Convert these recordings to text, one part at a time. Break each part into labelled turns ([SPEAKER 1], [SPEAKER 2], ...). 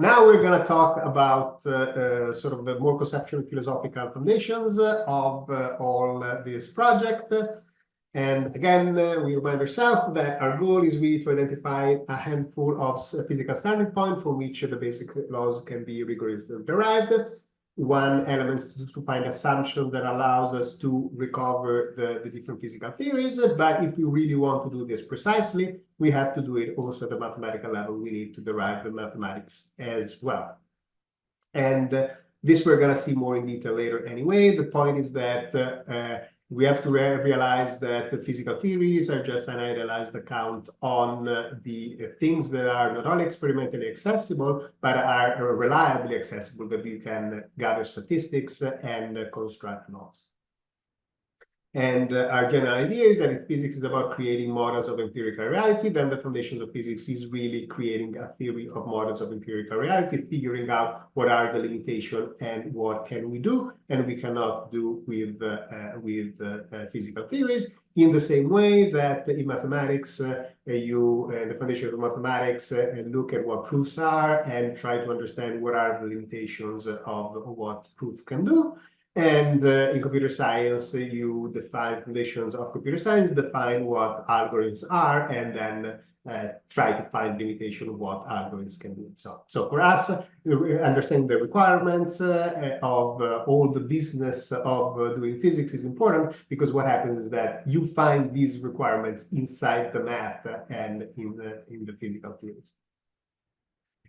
[SPEAKER 1] Now we're going to talk about sort of the more conceptual and philosophical foundations of all this project. And again, we remind ourselves that our goal is really to identify a handful of physical starting points from which the basic laws can be rigorously derived. One element is to find assumption that allows us to recover the different physical theories. But if we really want to do this precisely, we have to do it also at the mathematical level. We need to derive the mathematics as well. And this we're going to see more in detail later anyway. The point is that we have to realize that physical theories are just an idealized account on the things that are not only experimentally accessible, but are reliably accessible, that we can gather statistics and construct laws. And our general idea is that if physics is about creating models of empirical reality, then the foundation of physics is really creating a theory of models of empirical reality, figuring out what are the limitations and what can we do and we cannot do with physical theories. In the same way that in mathematics, the foundation of mathematics look at what proofs are and try to understand what are the limitations of what proofs can do. And in computer science, you define foundations of computer science, define what algorithms are, and then try to find limitation of what algorithms can do. So for us, understanding the requirements of all the business of doing physics is important, because what happens is that you find these requirements inside the math and in the physical theories.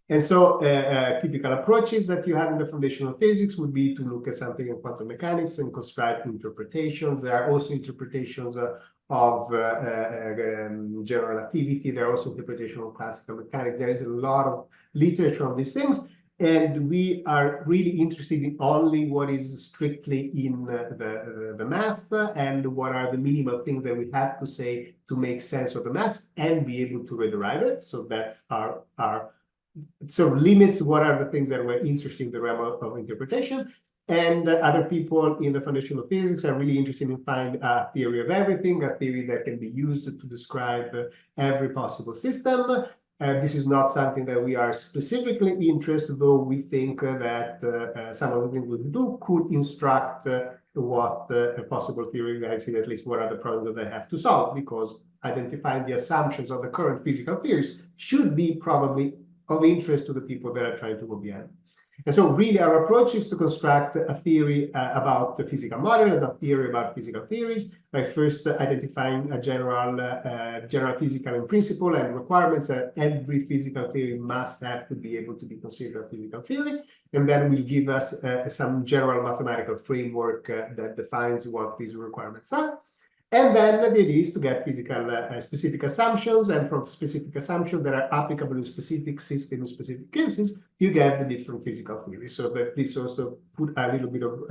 [SPEAKER 1] And so typical approaches that you have in the foundation of physics would be to look at something in quantum mechanics and construct interpretations. There are also interpretations of general relativity. There are also interpretations of classical mechanics. There is a lot of literature on these things. And we are really interested in only what is strictly in the math and what are the minimal things that we have to say to make sense of the math and be able to rederive it. So that's our sort of limits what are the things that were interesting in the realm of interpretation. And other people in the foundation of physics are really interested in finding a theory of everything, a theory that can be used to describe every possible system. This is not something that we are specifically interested, though we think that some of the things we do could instruct what a possible theory of reality, at least what are the problems that they have to solve, because identifying the assumptions of the current physical theories should be probably of interest to the people that are trying to go beyond. And so really our approach is to construct a theory about the physical model as a theory about physical theories by first identifying a general physical in principle and requirements that every physical theory must have to be able to be considered a physical theory. And then will give us some general mathematical framework that defines what these requirements are. And then the idea is to get physical specific assumptions, and from specific assumptions that are applicable in specific systems, specific cases, you get the different physical theories. So that this also put a little bit of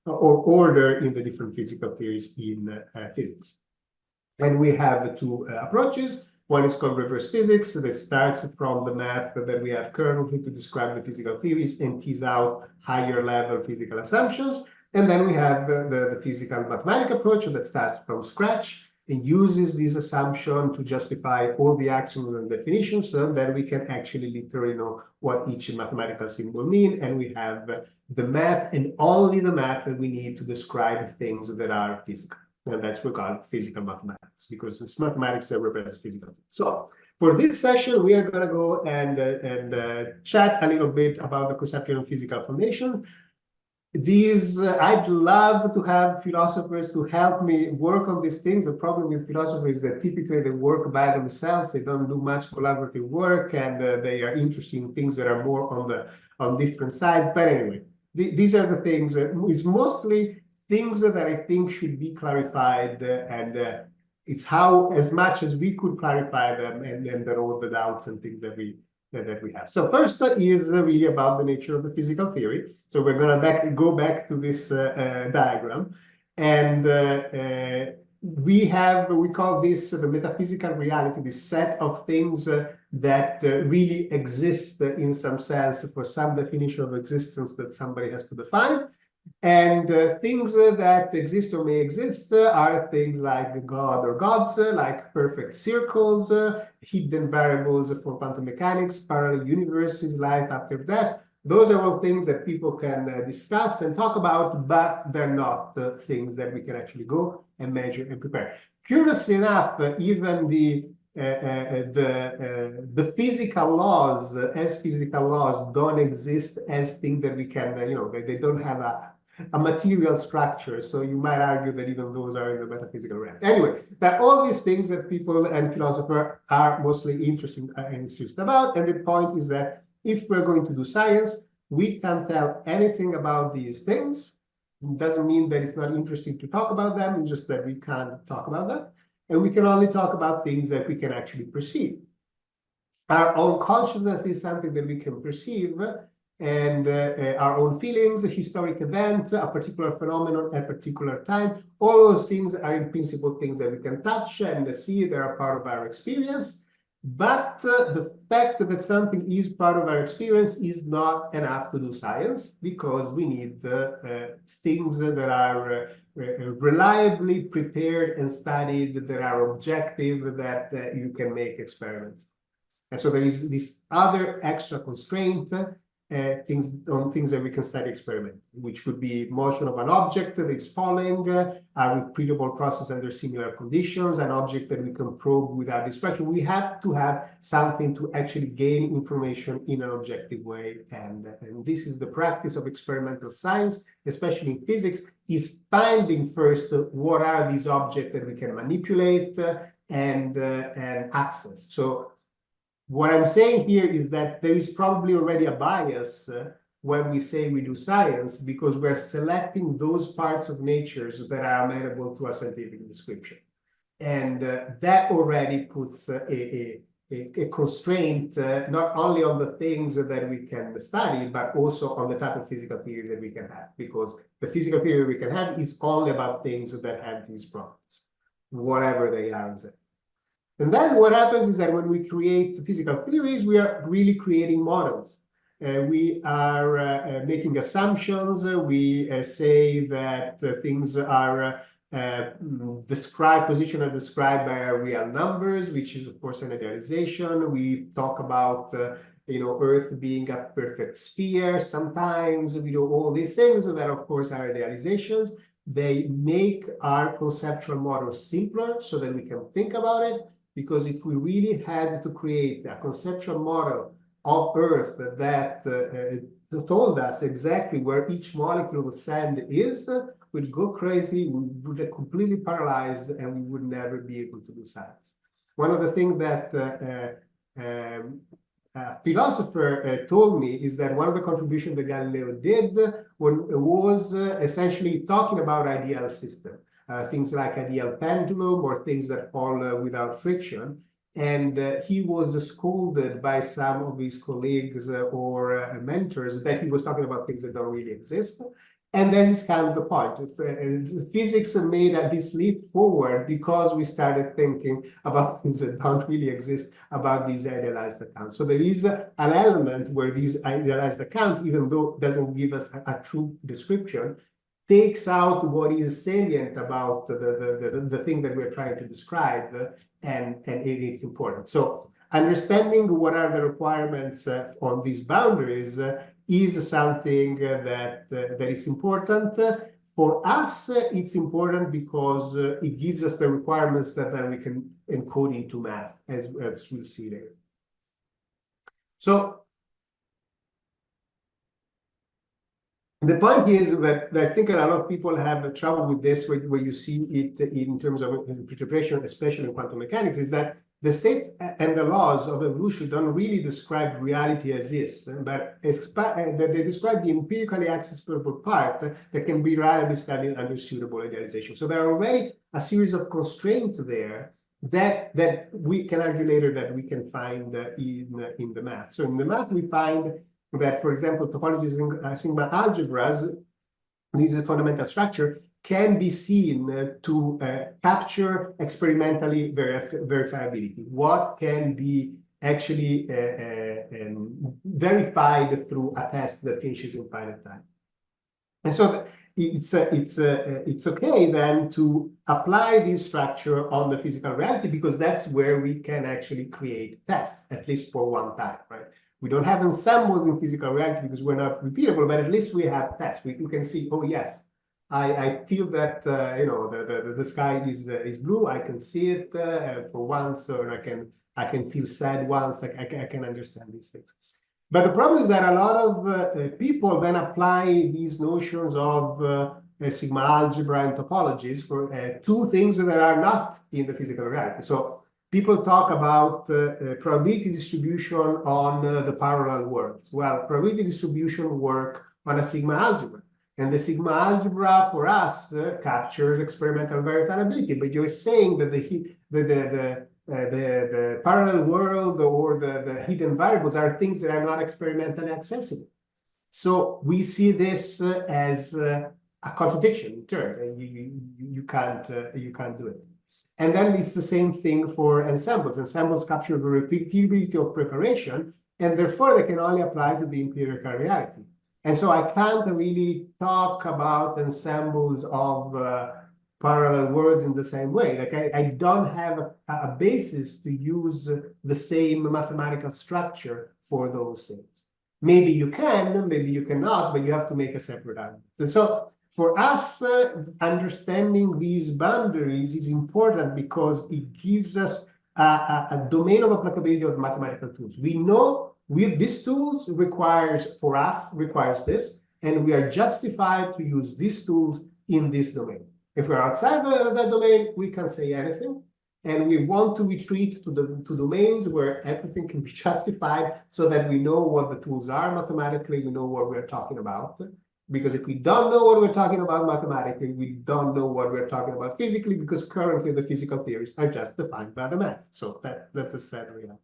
[SPEAKER 1] order in the different physical theories in physics. And we have two approaches. One is called reverse physics. So this starts from the math that we have currently to describe the physical theories and tease out higher level physical assumptions. And then we have the physical mathematical approach that starts from scratch and uses this assumption to justify all the axioms and definitions, so that we can actually literally know what each mathematical symbol means. And we have the math and only the math that we need to describe things that are physical. And that's what we call physical mathematics, because it's mathematics that represents physical things. So for this session, we are going to go and chat a little bit about the conceptual and physical foundation. I'd love to have philosophers to help me work on these things. The problem with philosophers is that typically they work by themselves. They don't do much collaborative work, and they are interested in things that are more on different sides. But anyway, these are the things. It's mostly things that I think should be clarified, and it's how, as much as we could clarify them, and then all the doubts and things that we have. So first is really about the nature of the physical theory. So we're going to go back to this diagram, and we call this the metaphysical reality, this set of things that really exist in some sense for some definition of existence that somebody has to define. And things that exist or may exist are things like God or gods, like perfect circles, hidden variables for quantum mechanics, parallel universes, life after death. Those are all things that people can discuss and talk about, but they're not things that we can actually go and measure and prepare. Curiously enough, even the physical laws as physical laws don't exist as things that we can, they don't have a material structure. So you might argue that even those are in the metaphysical realm. Anyway, there are all these things that people and philosophers are mostly interested and serious about. And the point is that if we're going to do science, we can't tell anything about these things. It doesn't mean that it's not interesting to talk about them, it's just that we can't talk about them. And we can only talk about things that we can actually perceive. Our own consciousness is something that we can perceive, and our own feelings, a historic event, a particular phenomenon at a particular time, all those things are in principle things that we can touch and see. They are part of our experience. But the fact that something is part of our experience is not enough to do science, because we need things that are reliably prepared and studied, that are objective, that you can make experiments. And so there is this other extra constraint, things that we can study experiment, which could be motion of an object that is falling, a repeatable process under similar conditions, an object that we can probe without distraction. We have to have something to actually gain information in an objective way. And this is the practice of experimental science, especially in physics, is finding first what are these objects that we can manipulate and access. So what I'm saying here is that there is probably already a bias when we say we do science, because we're selecting those parts of nature that are amenable to a scientific description. And that already puts a constraint not only on the things that we can study, but also on the type of physical theory that we can have, because the physical theory we can have is only about things that have these properties, whatever they are exactly. And then what happens is that when we create physical theories, we are really creating models. We are making assumptions. We say that things are position are described by real numbers, which is of course an idealization. We talk about Earth being a perfect sphere. Sometimes we do all these things that of course are idealizations. They make our conceptual model simpler so that we can think about it. Because if we really had to create a conceptual model of Earth that told us exactly where each molecule of sand is, we'd go crazy, we would get completely paralyzed, and we would never be able to do science. One of the things that a philosopher told me is that one of the contributions that Galileo did was essentially talking about ideal system. Things like ideal pendulum or things that fall without friction. And he was scolded by some of his colleagues or mentors that he was talking about things that don't really exist. And that is kind of the point. Physics made this leap forward because we started thinking about things that don't really exist, about these idealized accounts. So there is an element where these idealized account, even though it doesn't give us a true description, takes out what is salient about the thing that we're trying to describe, and it's important. So understanding what are the requirements on these boundaries is something that is important. For us, it's important because it gives us the requirements that then we can encode into math, as we'll see later. So the point is that I think a lot of people have trouble with this, where you see it in terms of interpretation, especially in quantum mechanics, is that the state and the laws of evolution don't really describe reality as is, but they describe the empirically accessible part that can be reliably studied under suitable idealization. So there are already a series of constraints there that we can argue later that we can find in the math. So in the math, we find that, for example, topologies in sigma algebras, this is a fundamental structure, can be seen to capture experimentally verifiability. What can be actually verified through a test that finishes in finite time. And so it's okay then to apply this structure on the physical reality, because that's where we can actually create tests, at least for one time, right? We don't have ensembles in physical reality because we're not repeatable, but at least we have tests. We can see, oh yes, I feel that the sky is blue. I can see it for once, or I can feel sad once. I can understand these things. But the problem is that a lot of people then apply these notions of sigma algebra and topologies for two things that are not in the physical reality. So people talk about probability distribution on the parallel worlds. Well, probability distribution work on a sigma algebra. And the sigma algebra for us captures experimental verifiability. But you're saying that the parallel world or the hidden variables are things that are not experimentally accessible. So we see this as a contradiction in turn. You can't do it. And then it's the same thing for ensembles. Ensembles capture the repeatability of preparation, and therefore they can only apply to the empirical reality. And so I can't really talk about ensembles of parallel worlds in the same way. Like I don't have a basis to use the same mathematical structure for those things. Maybe you can, maybe you cannot, but you have to make a separate argument. And so for us, understanding these boundaries is important because it gives us a domain of applicability of mathematical tools. We know with these tools requires this, and we are justified to use these tools in this domain. If we're outside that domain, we can say anything, and we want to retreat to domains where everything can be justified so that we know what the tools are mathematically, we know what we're talking about. Because if we don't know what we're talking about mathematically, we don't know what we're talking about physically, because currently the physical theories are just defined by the math. So that's a sad reality.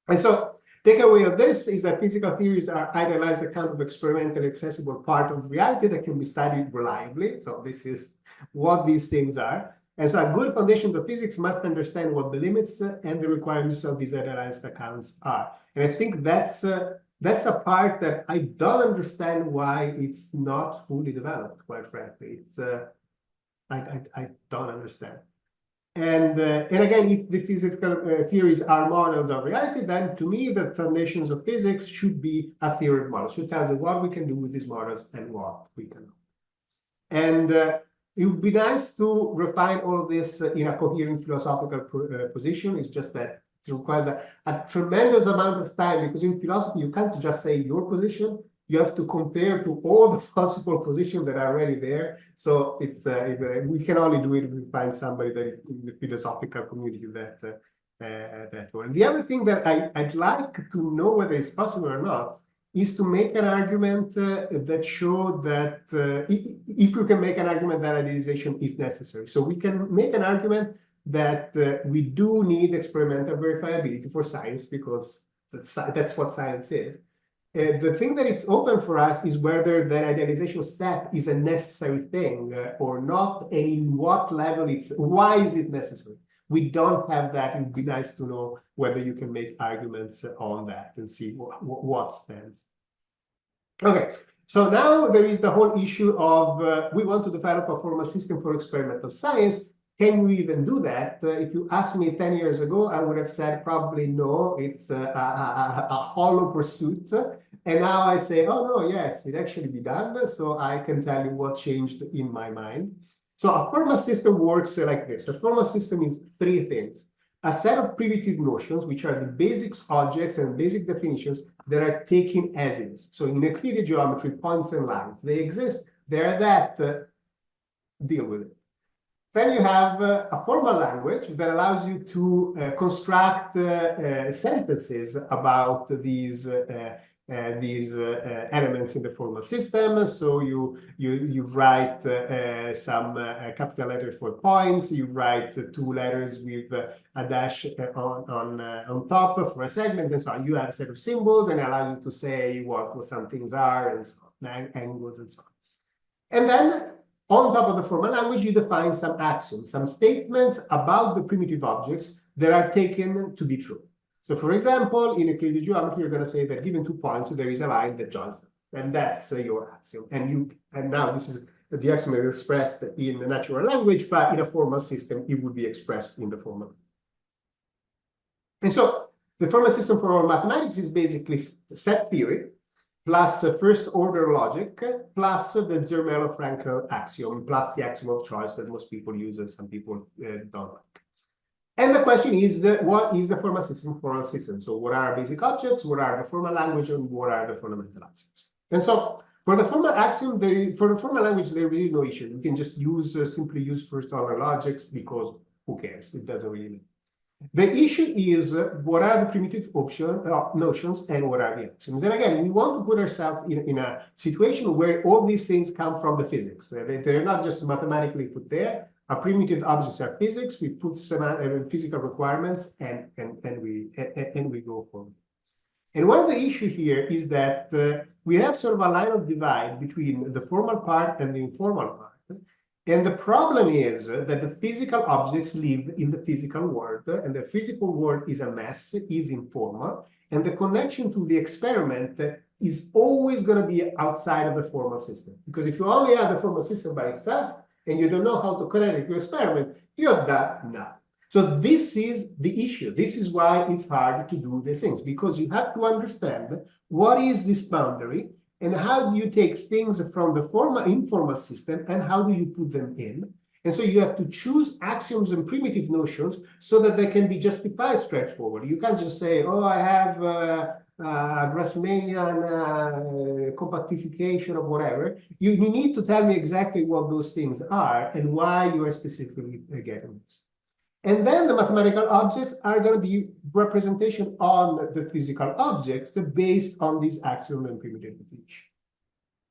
[SPEAKER 1] And so takeaway of this is that physical theories are idealized account of experimentally accessible part of reality that can be studied reliably. So this is what these things are. And so a good foundation of physics must understand what the limits and the requirements of these idealized accounts are. And I think that's a part that I don't understand why it's not fully developed, quite frankly. It's I don't understand. And again, if the physical theories are models of reality, then to me, the foundations of physics should be a theory of models. Should tell us what we can do with these models and what we cannot. And it would be nice to refine all of this in a coherent philosophical position. It's just that it requires a tremendous amount of time, because in philosophy, you can't just say your position. You have to compare to all the possible positions that are already there. So it's we can only do it if we find somebody that is in the philosophical community that one. The other thing that I'd like to know whether it's possible or not is to make an argument that show that if we can make an argument that idealization is necessary. So we can make an argument that we do need experimental verifiability for science, because that's what science is. The thing that is open for us is whether the idealization step is a necessary thing or not, and in what level why is it necessary? We don't have that. It would be nice to know whether you can make arguments on that and see what stands. Okay, so now there is the whole issue of we want to develop a formal system for experimental science. Can we even do that? If you asked me 10 years ago, I would have said probably no, it's a hollow pursuit. And now I say, oh no, yes, it actually be done. So I can tell you what changed in my mind. So a formal system works like this. A formal system is three things. A set of primitive notions, which are the basic objects and basic definitions that are taken as is. So in Euclidean geometry, points and lines, they exist. They're that, deal with it. Then you have a formal language that allows you to construct sentences about these elements in the formal system. So you write some capital letters for points. You write two letters with a dash on top for a segment, and so on. You have a set of symbols, and it allows you to say what some things are, and so on, angles, and so on. And then on top of the formal language, you define some axioms, some statements about the primitive objects that are taken to be true. So for example, in Euclidean geometry, you're going to say that given 2 points, there is a line that joins them. and that's your axiom. And now this is the axiom is expressed in a natural language, but in a formal system, it would be expressed in the formal. And so the formal system for all mathematics is basically set theory plus first order logic plus the Zermelo-Fraenkel axiom plus the axiom of choice that most people use and some people don't like. And the question is, what is the formal system for all systems? So what are basic objects, what are the formal language, and what are the fundamental axioms? And so for the formal axiom, for the formal language, there is really no issue. You can just simply use first order logics because who cares? It doesn't really matter. The issue is what are the primitive notions and what are the axioms? And again, we want to put ourselves in a situation where all these things come from the physics. They're not just mathematically put there. Our primitive objects are physics. We put some physical requirements and we go forward. And one of the issues here is that we have sort of a line of divide between the formal part and the informal part. And the problem is that the physical objects live in the physical world, and the physical world is a mess, is informal, and the connection to the experiment is always going to be outside of the formal system. Because if you only have the formal system by itself, and you don't know how to connect it to experiment, you have done nothing. So this is the issue. This is why it's hard to do these things, because you have to understand what is this boundary, and how do you take things from the informal system and how do you put them in? And so you have to choose axioms and primitive notions so that they can be justified straightforward. You can't just say, oh, I have Grassmannian compactification of whatever. You need to tell me exactly what those things are and why you are specifically getting this. And then the mathematical objects are going to be representation on the physical objects based on these axiom and primitive definition.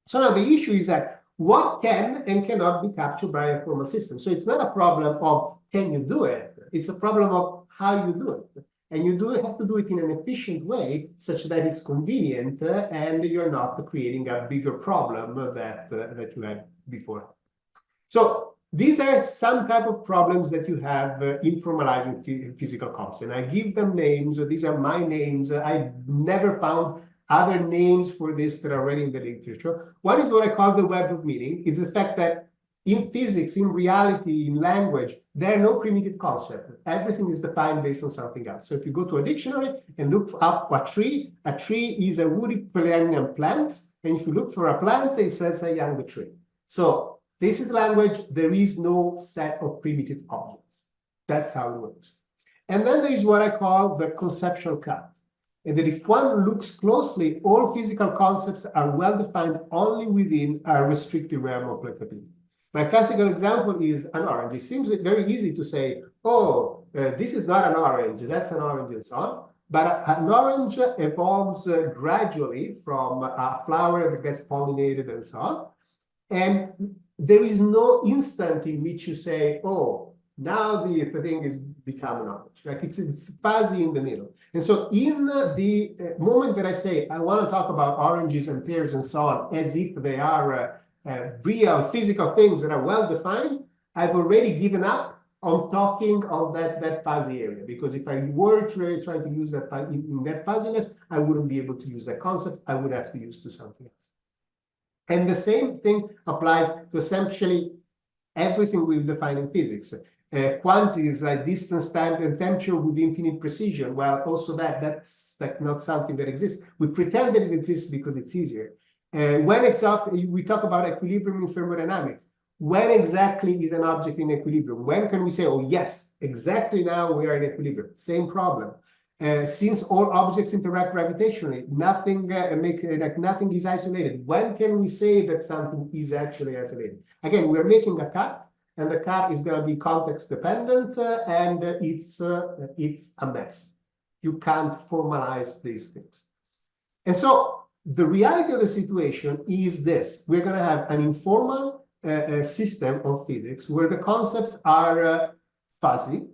[SPEAKER 1] So now the issue is that what can and cannot be captured by a formal system. So it's not a problem of can you do it? It's a problem of how you do it. And you have to do it in an efficient way such that it's convenient and you're not creating a bigger problem that you had before. So these are some type of problems that you have in formalizing physical concepts. And I give them names. These are my names. I never found other names for this that are already in the literature. One is what I call the web of meaning. It's the fact that in physics, in reality, in language, there are no primitive concepts. Everything is defined based on something else. So if you go to a dictionary and look up a tree is a woody perennial plant. And if you look for a plant, it says a young tree. So this is language. There is no set of primitive objects. That's how it works. And then there is what I call the conceptual cut. And that if one looks closely, all physical concepts are well defined only within a restricted realm of applicability. My classical example is an orange. It seems very easy to say, oh, this is not an orange, that's an orange and so on. But an orange evolves gradually from a flower that gets pollinated and so on. And there is no instant in which you say, oh, now the thing is become an orange. Like it's fuzzy in the middle. And so in the moment that I say, I want to talk about oranges and pears and so on, as if they are real physical things that are well defined, I've already given up on talking of that fuzzy area. Because if I were trying to use that in that fuzziness, I wouldn't be able to use that concept. I would have to use to something else. And the same thing applies to essentially everything we define in physics. Quantities like distance, time, and temperature with infinite precision. Well, also that's like not something that exists. We pretend that it exists because it's easier. When exactly we talk about equilibrium in thermodynamics, when exactly is an object in equilibrium? When can we say, oh yes, exactly now we are in equilibrium? Same problem. Since all objects interact gravitationally, nothing nothing is isolated. When can we say that something is actually isolated? Again, we're making a cut. And the cut is going to be context dependent, and it's a mess. You can't formalize these things. And so the reality of the situation is this. We're going to have an informal system of physics where the concepts are fuzzy,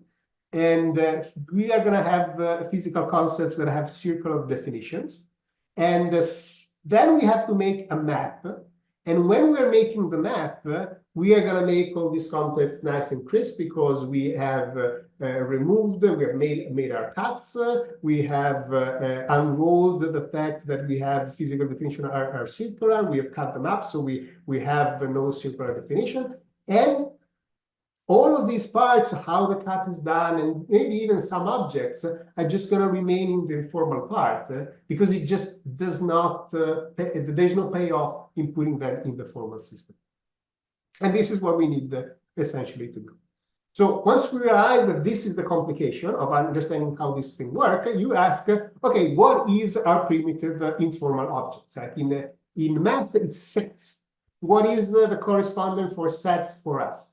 [SPEAKER 1] and we are going to have physical concepts that have circle of definitions. And then we have to make a map. And when we're making the map, we are going to make all these context nice and crisp because we have removed, we have made our cuts, we have unrolled the fact that we have physical definition are circular, we have cut them up, so we have no circular definition. And all of these parts, how the cut is done, and maybe even some objects are just going to remain in the informal part because it just does not, there's no payoff in putting them in the formal system. And this is what we need essentially to do. So once we realize that this is the complication of understanding how this thing works, you ask, okay, what is our primitive informal objects? Like in math, it's sets. What is the correspondent for sets for us?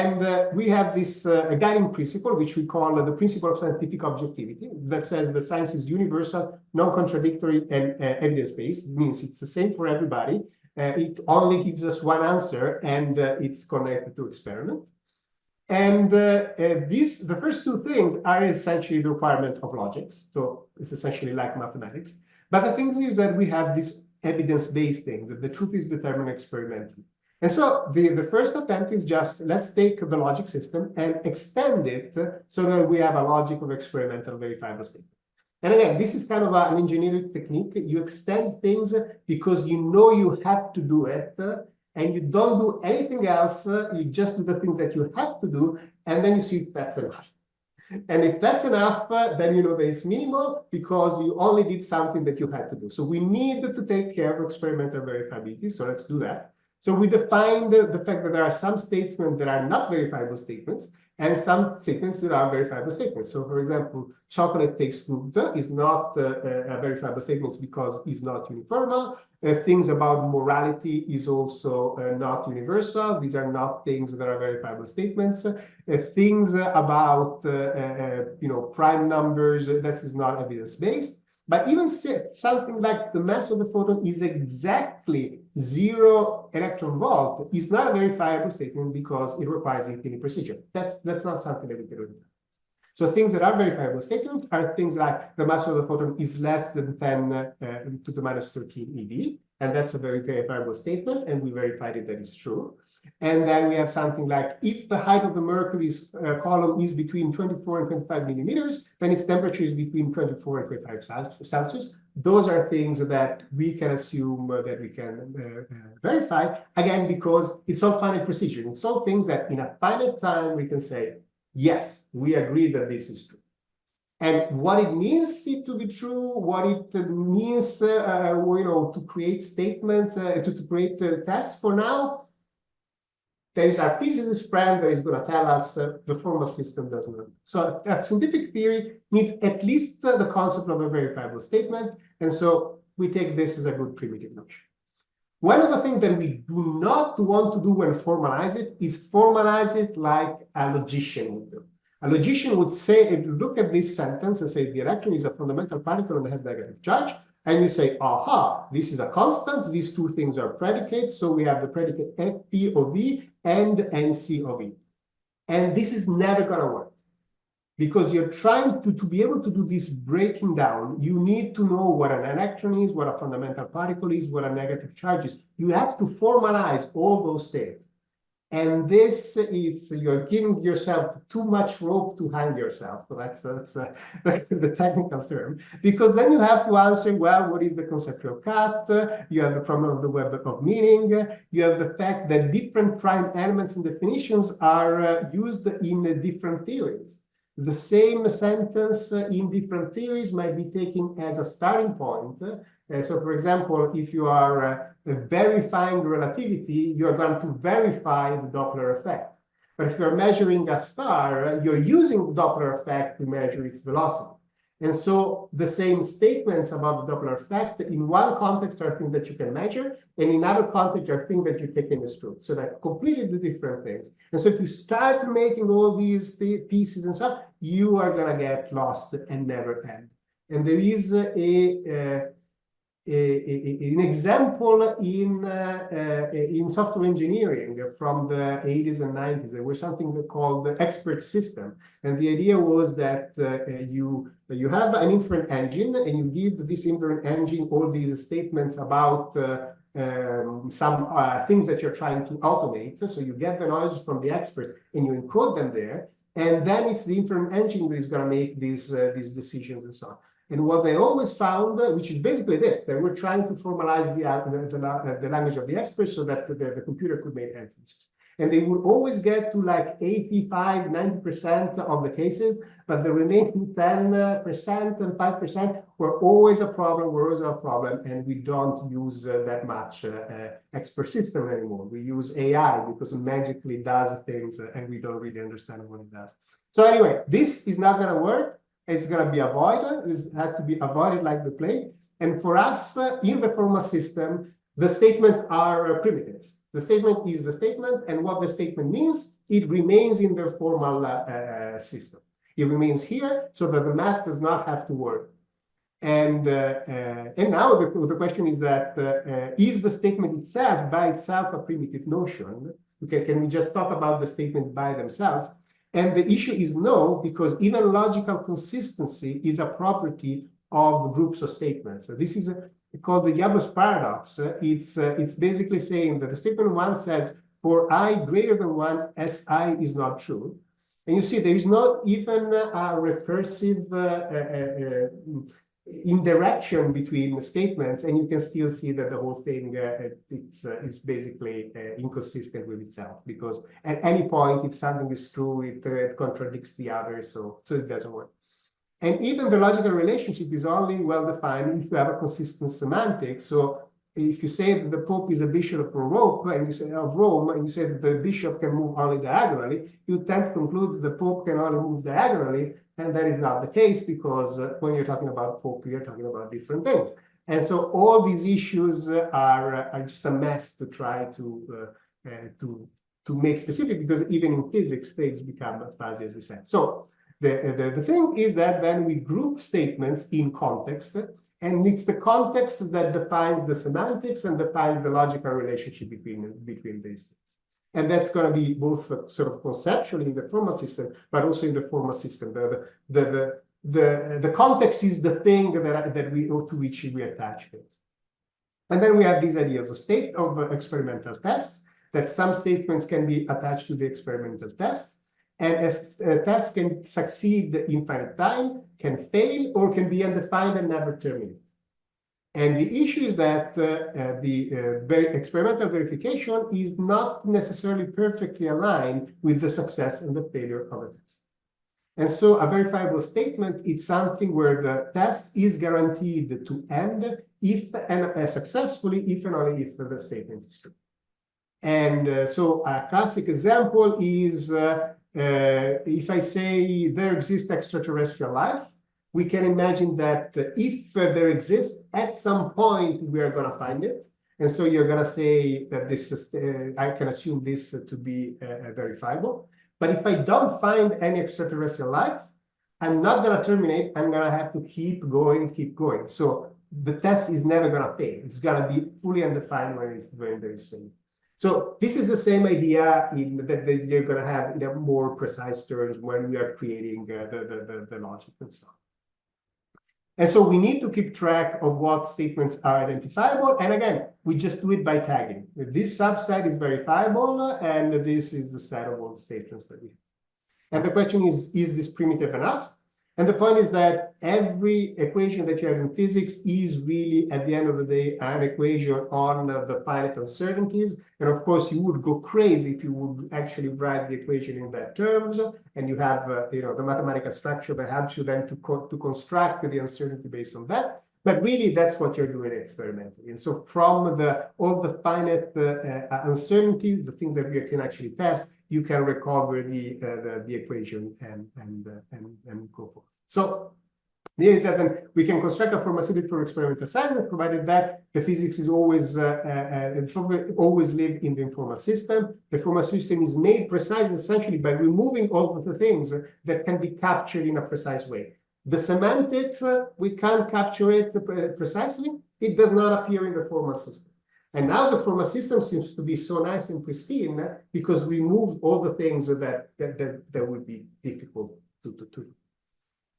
[SPEAKER 1] And we have this guiding principle, which we call the principle of scientific objectivity, that says the science is universal, non-contradictory, and evidence-based. It means it's the same for everybody. It only gives us one answer, and it's connected to experiment. And the first two things are essentially the requirement of logics. So it's essentially like mathematics. But the thing is that we have this evidence-based thing, that the truth is determined experimentally. And so the first attempt is just, let's take the logic system and extend it so that we have a logic of experimental verifiable statement. And again, this is kind of an engineering technique. You extend things because you know you have to do it, and you don't do anything else. You just do the things that you have to do, and then you see if that's enough. And if that's enough, then you know that it's minimal because you only did something that you had to do. So we need to take care of experimental verifiability. So let's do that. So we defined the fact that there are some statements that are not verifiable statements and some statements that are verifiable statements. So for example, chocolate tastes good is not a verifiable statement because it's not uniformal. Things about morality is also not universal. These are not things that are verifiable statements. Things about prime numbers, this is not evidence-based. But even something like the mass of the photon is exactly 0 electron volt is not a verifiable statement because it requires infinite precision. That's not something that we can do. So things that are verifiable statements are things like the mass of the photon is less than 10 to the minus 13 eV. And that's a very verifiable statement. And we verified it that it's true. And then we have something like, if the height of the Mercury's column is between 24 and 25 millimeters, then its temperature is between 24 and 25 Celsius. Those are things that we can assume that we can verify, again, because it's all finite precision. It's all things that in a finite time, we can say, yes, we agree that this is true. And what it means it to be true, what it means, to create statements, to create tests for now, there is our physicist friend that is going to tell us the formal system doesn't work. So that scientific theory needs at least the concept of a verifiable statement. And so we take this as a good primitive notion. One of the things that we do not want to do when formalize it is formalize it like a logician would do. A logician would say, look at this sentence and say the electron is a fundamental particle and has negative charge. And you say, aha, this is a constant. These two things are predicates. So we have the predicate Fp of V and Nc of E. And this is never going to work because you're trying to be able to do this breaking down. You need to know what an electron is, what a fundamental particle is, what a negative charge is. You have to formalize all those states. And this is, you're giving yourself too much rope to hang yourself. So that's the technical term. Because then you have to answer, well, what is the conceptual cut? You have the problem of the web of meaning. You have the fact that different prime elements and definitions are used in different theories. The same sentence in different theories might be taken as a starting point. So, for example, if you are verifying relativity, you're going to verify the Doppler effect. But if you're measuring a star, you're using the Doppler effect to measure its velocity. And so the same statements about the Doppler effect in one context are things that you can measure, and in other context are things that you take in as truth. So they're completely different things. And so if you start making all these pieces and stuff, you are going to get lost and never end. And there is an example in software engineering from the 80s and 90s. There was something called the expert system. And the idea was that you have an inference engine and you give this inference engine all these statements about some things that you're trying to automate. So you get the knowledge from the expert and you encode them there. And then it's the inference engine that is going to make these decisions and so on. And what they always found, which is basically this, they were trying to formalize the language of the expert so that the computer could make inferences. And they would always get to like 85, 90% of the cases, but the remaining 10% and 5% were always a problem, and we don't use that much expert system anymore. We use AI because it magically does things, and we don't really understand what it does. So anyway, this is not going to work. It's going to be avoided. This has to be avoided like the plague. And for us, in the formal system, the statements are primitives. The statement is the statement, and what the statement means, it remains in the formal system. It remains here so that the math does not have to work. And now the question is that, is the statement itself, by itself, a primitive notion? Okay, can we just talk about the statement by themselves? And the issue is no, because even logical consistency is a property of groups of statements. So this is called the Yabos paradox. It's basically saying that the statement one says, for I greater than one, Si is not true. And you see, there is not even a recursive interaction between statements, and you can still see that the whole thing it's basically inconsistent with itself, because at any point, if something is true, it contradicts the other, so it doesn't work. And even the logical relationship is only well-defined if you have a consistent semantic. So if you say that the Pope is a bishop of Rome, and you say that the bishop can move only diagonally, you tend to conclude that the Pope can only move diagonally, and that is not the case, because when you're talking about Pope, you're talking about different things. And so all these issues are just a mess to try to make specific, because even in physics, things become fuzzy, as we said. So the thing is that then we group statements in context, and it's the context that defines the semantics and defines the logical relationship between these things. And that's going to be both sort of conceptually in the formal system, but also in the formal system. The context is the thing to which we attach it. And then we have these ideas of experimental tests, that some statements can be attached to the experimental tests. And a test can succeed infinite time, can fail, or can be undefined and never terminate. And the issue is that the experimental verification is not necessarily perfectly aligned with the success and the failure of a test. And so a verifiable statement is something where the test is guaranteed to end successfully, if and only if the statement is true. And so a classic example is if I say there exists extraterrestrial life, we can imagine that if there exists, at some point we are going to find it. And so you're going to say that this is, I can assume this to be verifiable. But if I don't find any extraterrestrial life, I'm not going to terminate. I'm going to have to keep going. So the test is never going to fail. It's going to be fully undefined when there is failure. So this is the same idea that you're going to have in a more precise terms when we are creating the logic and so on. And so we need to keep track of what statements are identifiable. And again, we just do it by tagging. This subset is verifiable, and this is the set of all the statements that we have. And the question is this primitive enough? And the point is that every equation that you have in physics is really, at the end of the day, an equation on the finite uncertainties. And of course, you would go crazy if you would actually write the equation in that terms. And you have, the mathematical structure that helps you then to construct the uncertainty based on that. But really, that's what you're doing experimentally. And so from all the finite uncertainty, the things that we can actually test, you can recover the equation and go forth. So the idea is that then we can construct a formal system for experimental science, provided that the physics is always live in the informal system. The formal system is made precise essentially by removing all of the things that can be captured in a precise way. The semantics, we can't capture it precisely. It does not appear in the formal system. And now the formal system seems to be so nice and pristine because we removed all the things that would be difficult to do.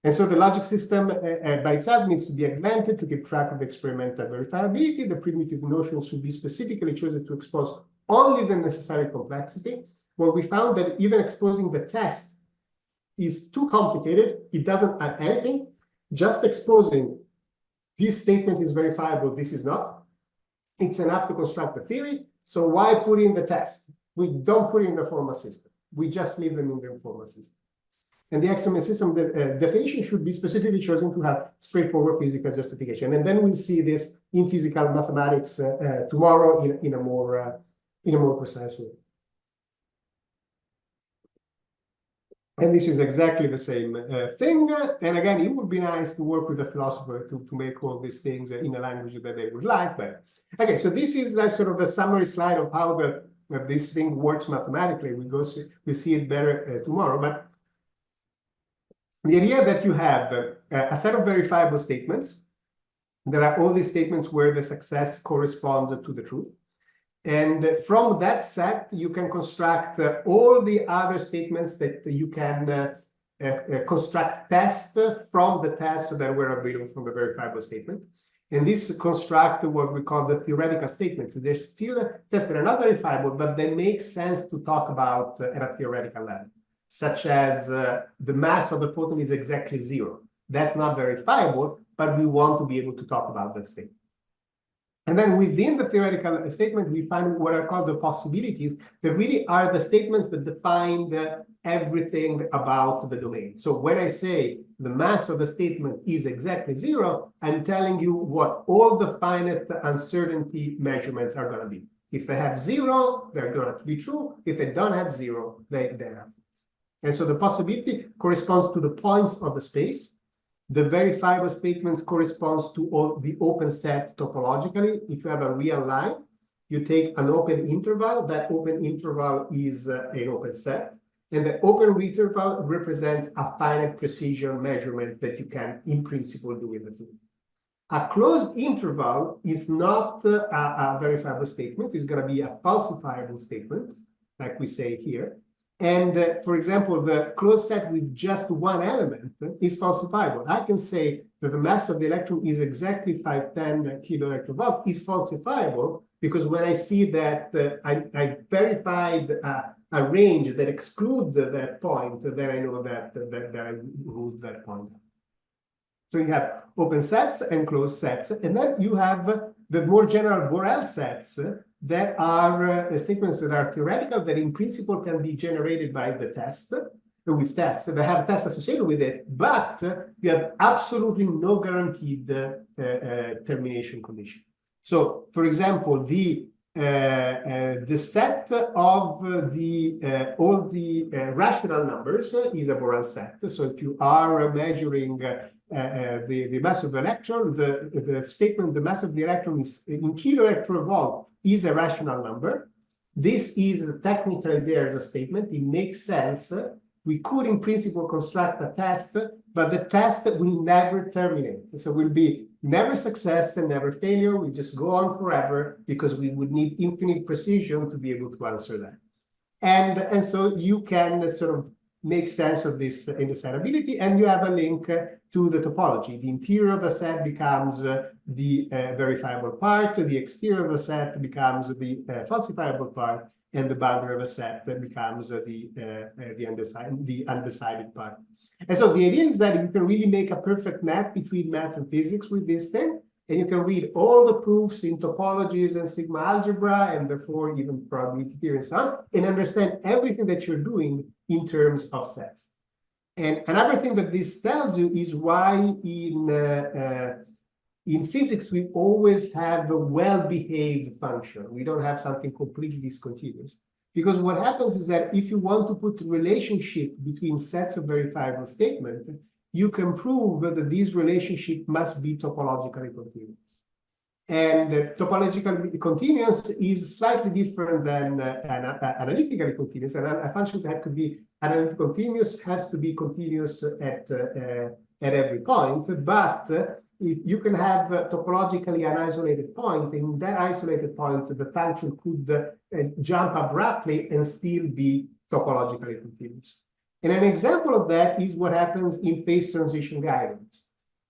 [SPEAKER 1] And so the logic system by itself needs to be augmented to keep track of the experimental verifiability. The primitive notion should be specifically chosen to expose only the necessary complexity. Where we found that even exposing the test is too complicated, it doesn't add anything. Just exposing this statement is verifiable, this is not. It's enough to construct the theory. So why put in the test? We don't put in the formal system. We just leave them in the informal system. And the axiom system definition should be specifically chosen to have straightforward physical justification. And then we'll see this in physical mathematics tomorrow in a more precise way. And this is exactly the same thing. And again, it would be nice to work with a philosopher to make all these things in a language that they would like. But okay, so this is like sort of the summary slide of how this thing works mathematically. We see it better tomorrow. But the idea that you have a set of verifiable statements, there are all these statements where the success corresponds to the truth. And from that set, you can construct all the other statements that you can construct tests from the tests that were available from the verifiable statement. And this construct what we call the theoretical statements. They're still tested and not verifiable, but they make sense to talk about at a theoretical level, such as the mass of the photon is exactly 0. That's not verifiable, but we want to be able to talk about that statement. And then within the theoretical statement, we find what are called the possibilities that really are the statements that define everything about the domain. So when I say the mass of the statement is exactly 0, I'm telling you what all the finite uncertainty measurements are going to be. If they have 0, they're going to be true. If they don't have 0, they're not. And so the possibility corresponds to the points of the space. The verifiable statements corresponds to all the open set topologically. If you have a real line, you take an open interval. That open interval is an open set. And the open interval represents a finite precision measurement that you can, in principle, do with the thing. A closed interval is not a verifiable statement. It's going to be a falsifiable statement, like we say here. And for example, the closed set with just one element is falsifiable. I can say that the mass of the electron is exactly 510 kiloelectronvolt is falsifiable because when I see that I verified a range that excludes that point, then I know that I ruled that point. So you have open sets and closed sets, and then you have the more general Borel sets that are statements that are theoretical, that in principle can be generated by the test, with tests, that have tests associated with it, but you have absolutely no guaranteed termination condition. So, for example, the set of all the rational numbers is a Borel set. So if you are measuring the mass of the electron, the statement the mass of the electron is in kiloelectronvolt is a rational number. This is technically there as a statement. It makes sense. We could in principle construct a test, but the test will never terminate. So will be never success and never failure. We just go on forever because we would need infinite precision to be able to answer that. And so you can sort of make sense of this indecidability, and you have a link to the topology. The interior of a set becomes the verifiable part, the exterior of a set becomes the falsifiable part, and the boundary of a set becomes the undecided part. And so the idea is that you can really make a perfect map between math and physics with this thing, and you can read all the proofs in topologies and sigma algebra, and therefore even probability theory and so on, and understand everything that you're doing in terms of sets. And another thing that this tells you is why in physics we always have a well-behaved function. We don't have something completely discontinuous. Because what happens is that if you want to put a relationship between sets of verifiable statements, you can prove that this relationship must be topologically continuous. And topologically continuous is slightly different than analytically continuous. And a function that could be analytically continuous has to be continuous at every point. But you can have topologically an isolated point. In that isolated point, the function could jump abruptly and still be topologically continuous. And an example of that is what happens in phase transition guidance.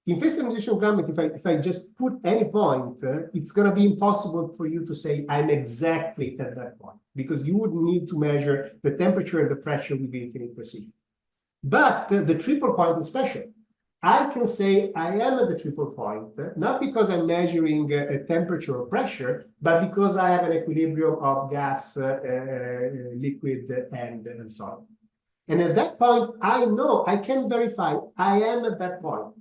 [SPEAKER 1] In phase transition guidance, if I just put any point, it's going to be impossible for you to say I'm exactly at that point, because you would need to measure the temperature and the pressure with infinite precision. But the triple point is special. I can say I am at the triple point, not because I'm measuring a temperature or pressure, but because I have an equilibrium of gas, liquid, and solid. And at that point, I know I can verify I am at that point.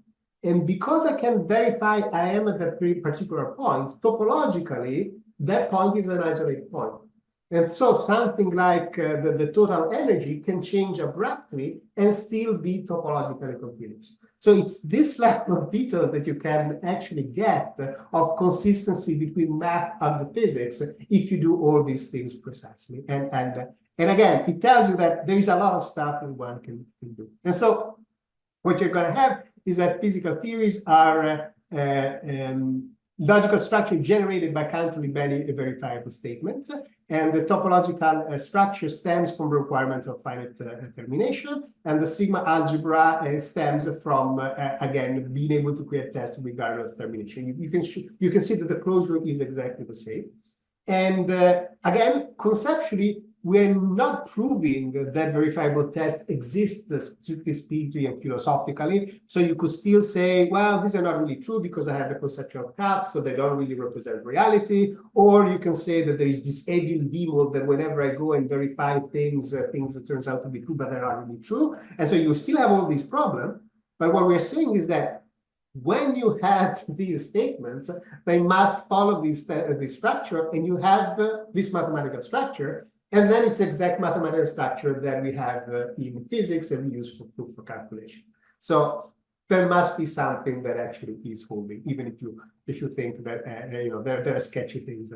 [SPEAKER 1] And because I can verify I am at that particular point, topologically, that point is an isolated point. And so something like the total energy can change abruptly and still be topologically continuous. So it's this level of detail that you can actually get of consistency between math and the physics if you do all these things precisely. And again, it tells you that there is a lot of stuff that one can do. And so what you're going to have is that physical theories are logical structure generated by countally verifiable statements, and the topological structure stems from the requirement of finite termination, and the sigma algebra stems from again being able to create tests regardless of termination. You can see that the closure is exactly the same, and again, conceptually, we're not proving that verifiable test exists strictly speaking and philosophically. So you could still say, well, these are not really true because I have the conceptual cut, so they don't really represent reality. Or you can say that there is this evil demon that whenever I go and verify things, things that turns out to be true, but they're not really true. And so you still have all these problems. But what we're saying is that when you have these statements, they must follow this structure, and you have this mathematical structure. And then it's exact mathematical structure that we have in physics and we use for calculation. So there must be something that actually is holding, even if you think that there are sketchy things.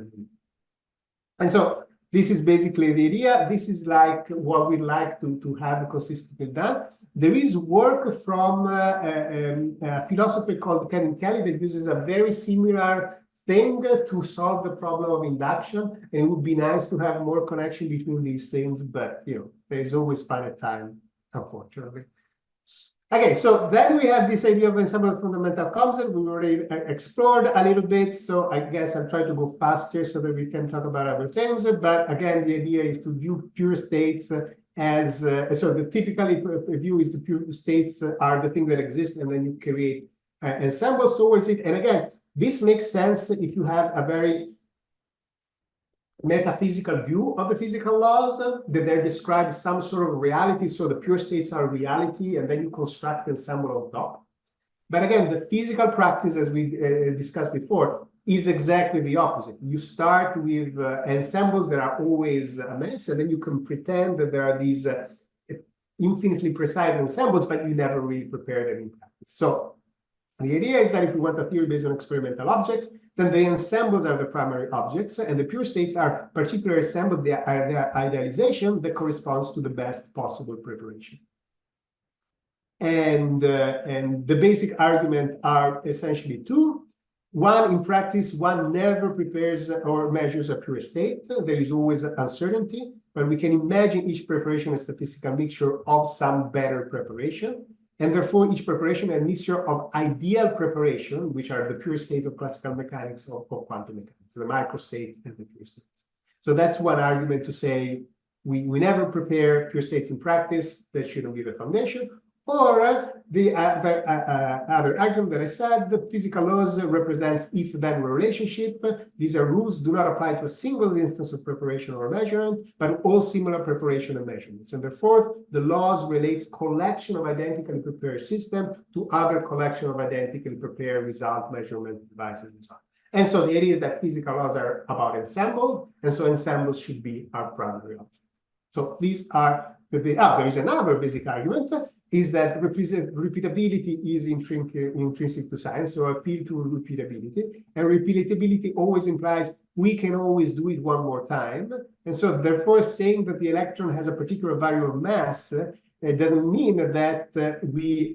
[SPEAKER 1] And so this is basically the idea. This is like what we'd like to have consistently done. There is work from a philosopher called Ken Kelly that uses a very similar thing to solve the problem of induction, and it would be nice to have more connection between these things, but there's always finite time, unfortunately. Okay, so then we have this idea of ensemble fundamental concept. We already explored a little bit, so I guess I'll try to go faster so that we can talk about other things. But again, the idea is to view pure states as so the typically view is the pure states are the things that exist, and then you create ensembles towards it. And again, this makes sense if you have a very metaphysical view of the physical laws, that they describe some sort of reality. So the pure states are reality, and then you construct an ensemble on top. But again, the physical practice, as we discussed before, is exactly the opposite. You start with ensembles that are always a mess, and then you can pretend that there are these infinitely precise ensembles, but you never really prepare them in practice. So the idea is that if we want a theory based on experimental objects, then the ensembles are the primary objects, and the pure states are particular ensembles, they are their idealization that corresponds to the best possible preparation. And the basic argument are essentially two. One, in practice, one never prepares or measures a pure state. There is always uncertainty, but we can imagine each preparation a statistical mixture of some better preparation. And therefore, each preparation a mixture of ideal preparation, which are the pure state of classical mechanics or quantum mechanics, the microstate and the pure states. So that's one argument to say we never prepare pure states in practice. That shouldn't be the foundation. Or the other argument that I said, the physical laws represents if-then relationship. These are rules do not apply to a single instance of preparation or measurement, but all similar preparation and measurements. And therefore, the laws relates collection of identically prepared system to other collection of identically prepared result measurement devices and so on. And so the idea is that physical laws are about ensembles, and so ensembles should be our primary object. So these are there is another basic argument, is that repeatability is intrinsic to science, so appeal to repeatability. And repeatability always implies we can always do it one more time. And so therefore saying that the electron has a particular value of mass, it doesn't mean that we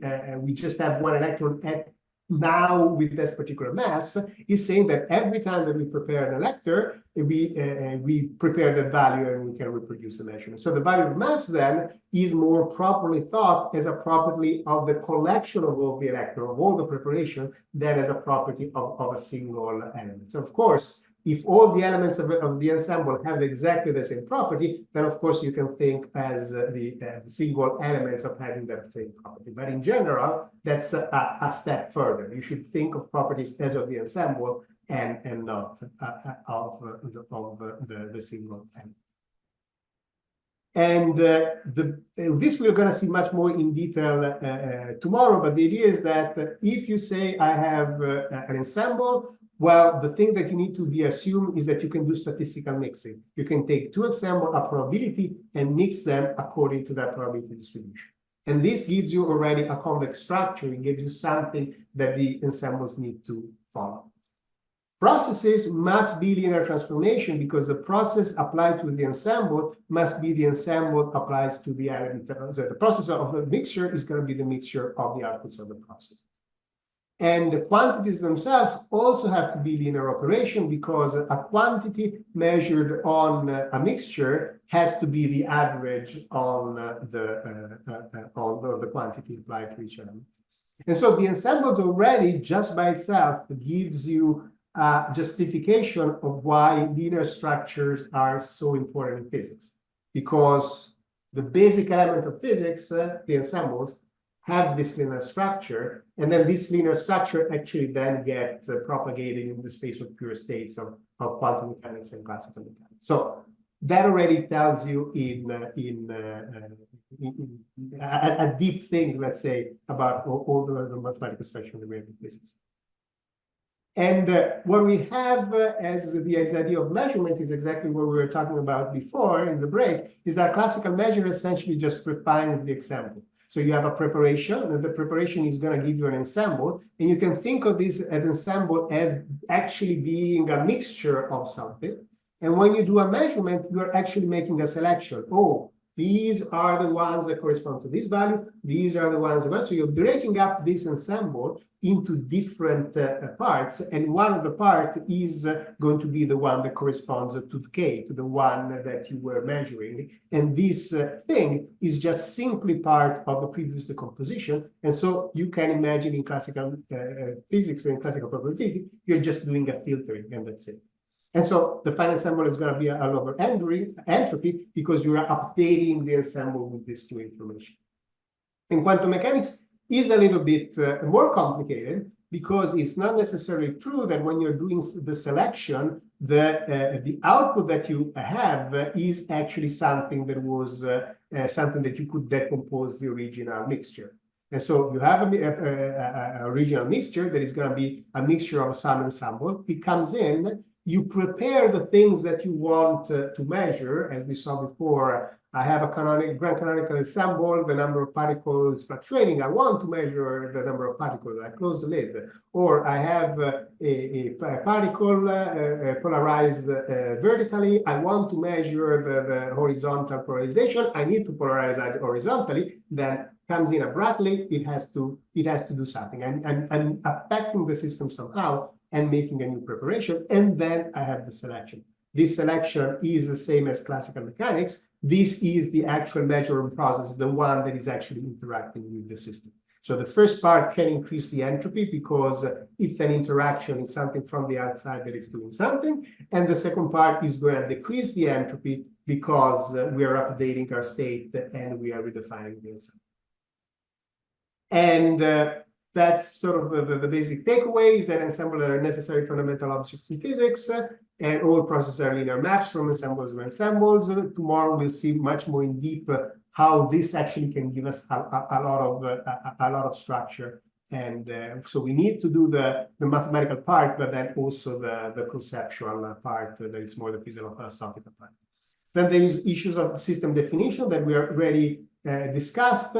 [SPEAKER 1] just have one electron at now with this particular mass is saying that every time that we prepare an elector, we prepare the value and we can reproduce the measurement. So the value of mass then is more properly thought as a property of the collection of all the electron, of all the preparation, than as a property of a single element. So of course, if all the elements of the ensemble have exactly the same property, then of course you can think as the single elements of having that same property. But in general, that's a step further. You should think of properties as of the ensemble and not of the single element. And this we're going to see much more in detail tomorrow. But the idea is that if you say I have an ensemble, well, the thing that you need to be assumed is that you can do statistical mixing. You can take two ensembles, a probability, and mix them according to that probability distribution. And this gives you already a convex structure. It gives you something that the ensembles need to follow. Processes must be linear transformation because the process applied to the ensemble must be the ensemble applies to the element. So the process of the mixture is going to be the mixture of the outputs of the process. And the quantities themselves also have to be linear operation because a quantity measured on a mixture has to be the average on the quantity applied to each element. And so the ensembles already, just by itself, gives you justification of why linear structures are so important in physics. Because the basic element of physics, the ensembles, have this linear structure, and then this linear structure actually then gets propagated in the space of pure states of quantum mechanics and classical mechanics. So that already tells you a deep thing, let's say, about all the mathematical structure of the physics. And what we have as the idea of measurement is exactly what we were talking about before in the break, is that classical measure essentially just refines the example. So you have a preparation, and the preparation is going to give you an ensemble, and you can think of this as ensemble as actually being a mixture of something. And when you do a measurement, you are actually making a selection. Oh, these are the ones that correspond to this value. These are the ones that, so you're breaking up this ensemble into different parts, and one of the parts is going to be the one that corresponds to the K, to the one that you were measuring. And this thing is just simply part of the previous decomposition. And so you can imagine in classical physics and classical probability, you're just doing a filtering, and that's it. And so the final ensemble is going to be a lower entropy because you are updating the ensemble with this new information. In quantum mechanics, is a little bit more complicated because it's not necessarily true that when you're doing the selection, the output that you have is actually something that was something that you could decompose the original mixture. And so you have a original mixture that is going to be a mixture of some ensemble. It comes in, you prepare the things that you want to measure, as we saw before. I have a grand canonical ensemble, the number of particles fluctuating. I want to measure the number of particles. I close the lid. Or I have a particle polarized vertically. I want to measure the horizontal polarization. I need to polarize that horizontally. Then comes in abruptly. It has to do something. I'm affecting the system somehow and making a new preparation. And then I have the selection. This selection is the same as classical mechanics. This is the actual measuring process, the one that is actually interacting with the system. So the first part can increase the entropy because it's an interaction, it's something from the outside that is doing something. And the second part is going to decrease the entropy because we are updating our state and we are redefining the ensemble. And that's sort of the basic takeaways, that ensembles are necessary fundamental objects in physics, and all processes are linear maps from ensembles to ensembles. Tomorrow we'll see much more in deep how this actually can give us a lot of structure. And so we need to do the mathematical part, but then also the conceptual part that is more the philosophical part. Then there is issues of system definition that we already discussed.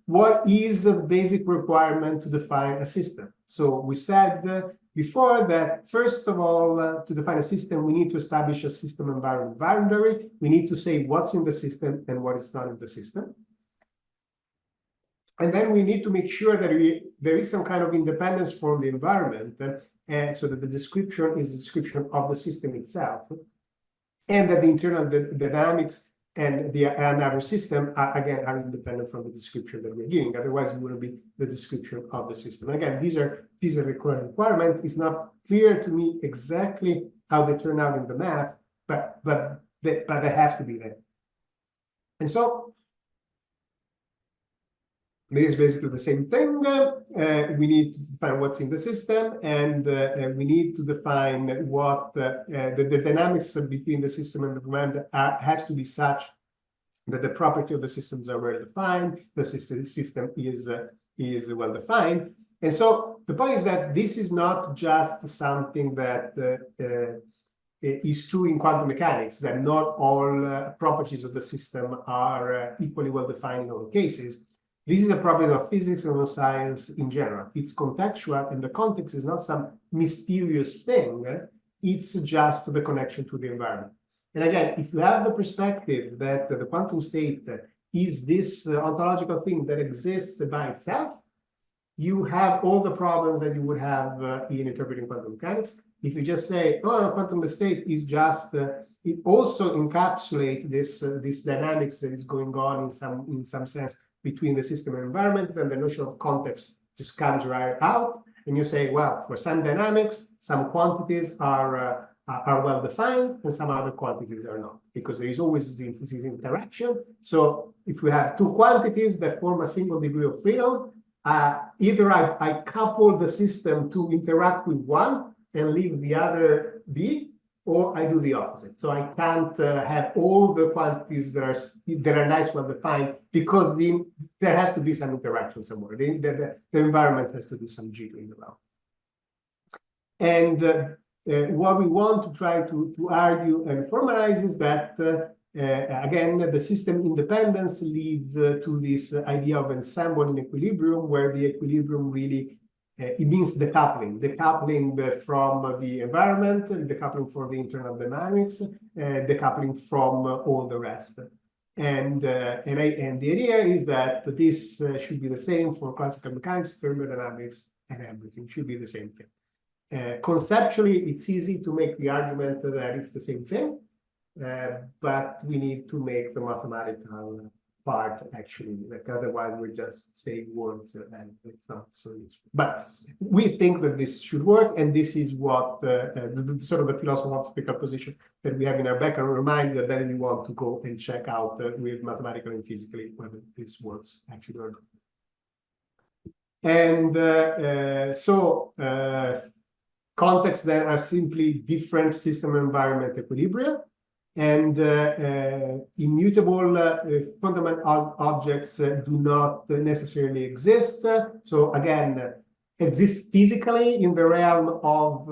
[SPEAKER 1] What is the basic requirement to define a system? So we said before that, first of all, to define a system, we need to establish a system environment boundary. We need to say what's in the system and what is not in the system. And then we need to make sure that there is some kind of independence from the environment, so that the description is the description of the system itself, and that the internal dynamics and our system are independent from the description that we're giving. Otherwise, it wouldn't be the description of the system. Again, these are requirements. It's not clear to me exactly how they turn out in the math, but they have to be there. And so this is basically the same thing. We need to define what's in the system, and we need to define what the dynamics between the system and the environment have to be such that the property of the systems are well defined, the system is well defined. And so the point is that this is not just something that is true in quantum mechanics, that not all properties of the system are equally well defined in all cases. This is a property of physics and of science in general. It's contextual, and the context is not some mysterious thing. It's just the connection to the environment. And again, if you have the perspective that the quantum state is this ontological thing that exists by itself, you have all the problems that you would have in interpreting quantum mechanics. If you just say, oh, quantum state is just, it also encapsulates this dynamics that is going on in some sense between the system and environment, then the notion of context just comes right out, and you say, well, for some dynamics, some quantities are well defined, and some other quantities are not, because there is always this interaction. So if we have two quantities that form a single degree of freedom, either I couple the system to interact with one and leave the other be, or I do the opposite. So I can't have all the quantities that are nice, well defined, because there has to be some interaction somewhere. The environment has to do some jiggling around. And what we want to try to argue and formalize is that, again, the system independence leads to this idea of ensemble in equilibrium, where the equilibrium really it means decoupling from the environment, decoupling from the internal dynamics, decoupling from all the rest. And the idea is that this should be the same for classical mechanics, thermodynamics, and everything should be the same thing. Conceptually, it's easy to make the argument that it's the same thing, but we need to make the mathematical part actually, like otherwise we're just saying words and it's not so useful. But we think that this should work, and this is what sort of the philosophical position that we have in our background. Remind that then we want to go and check out with mathematically and physically whether this works actually or not. And so contexts that are simply different system environment equilibria, and immutable fundamental objects do not necessarily exist. So again, exist physically in the realm of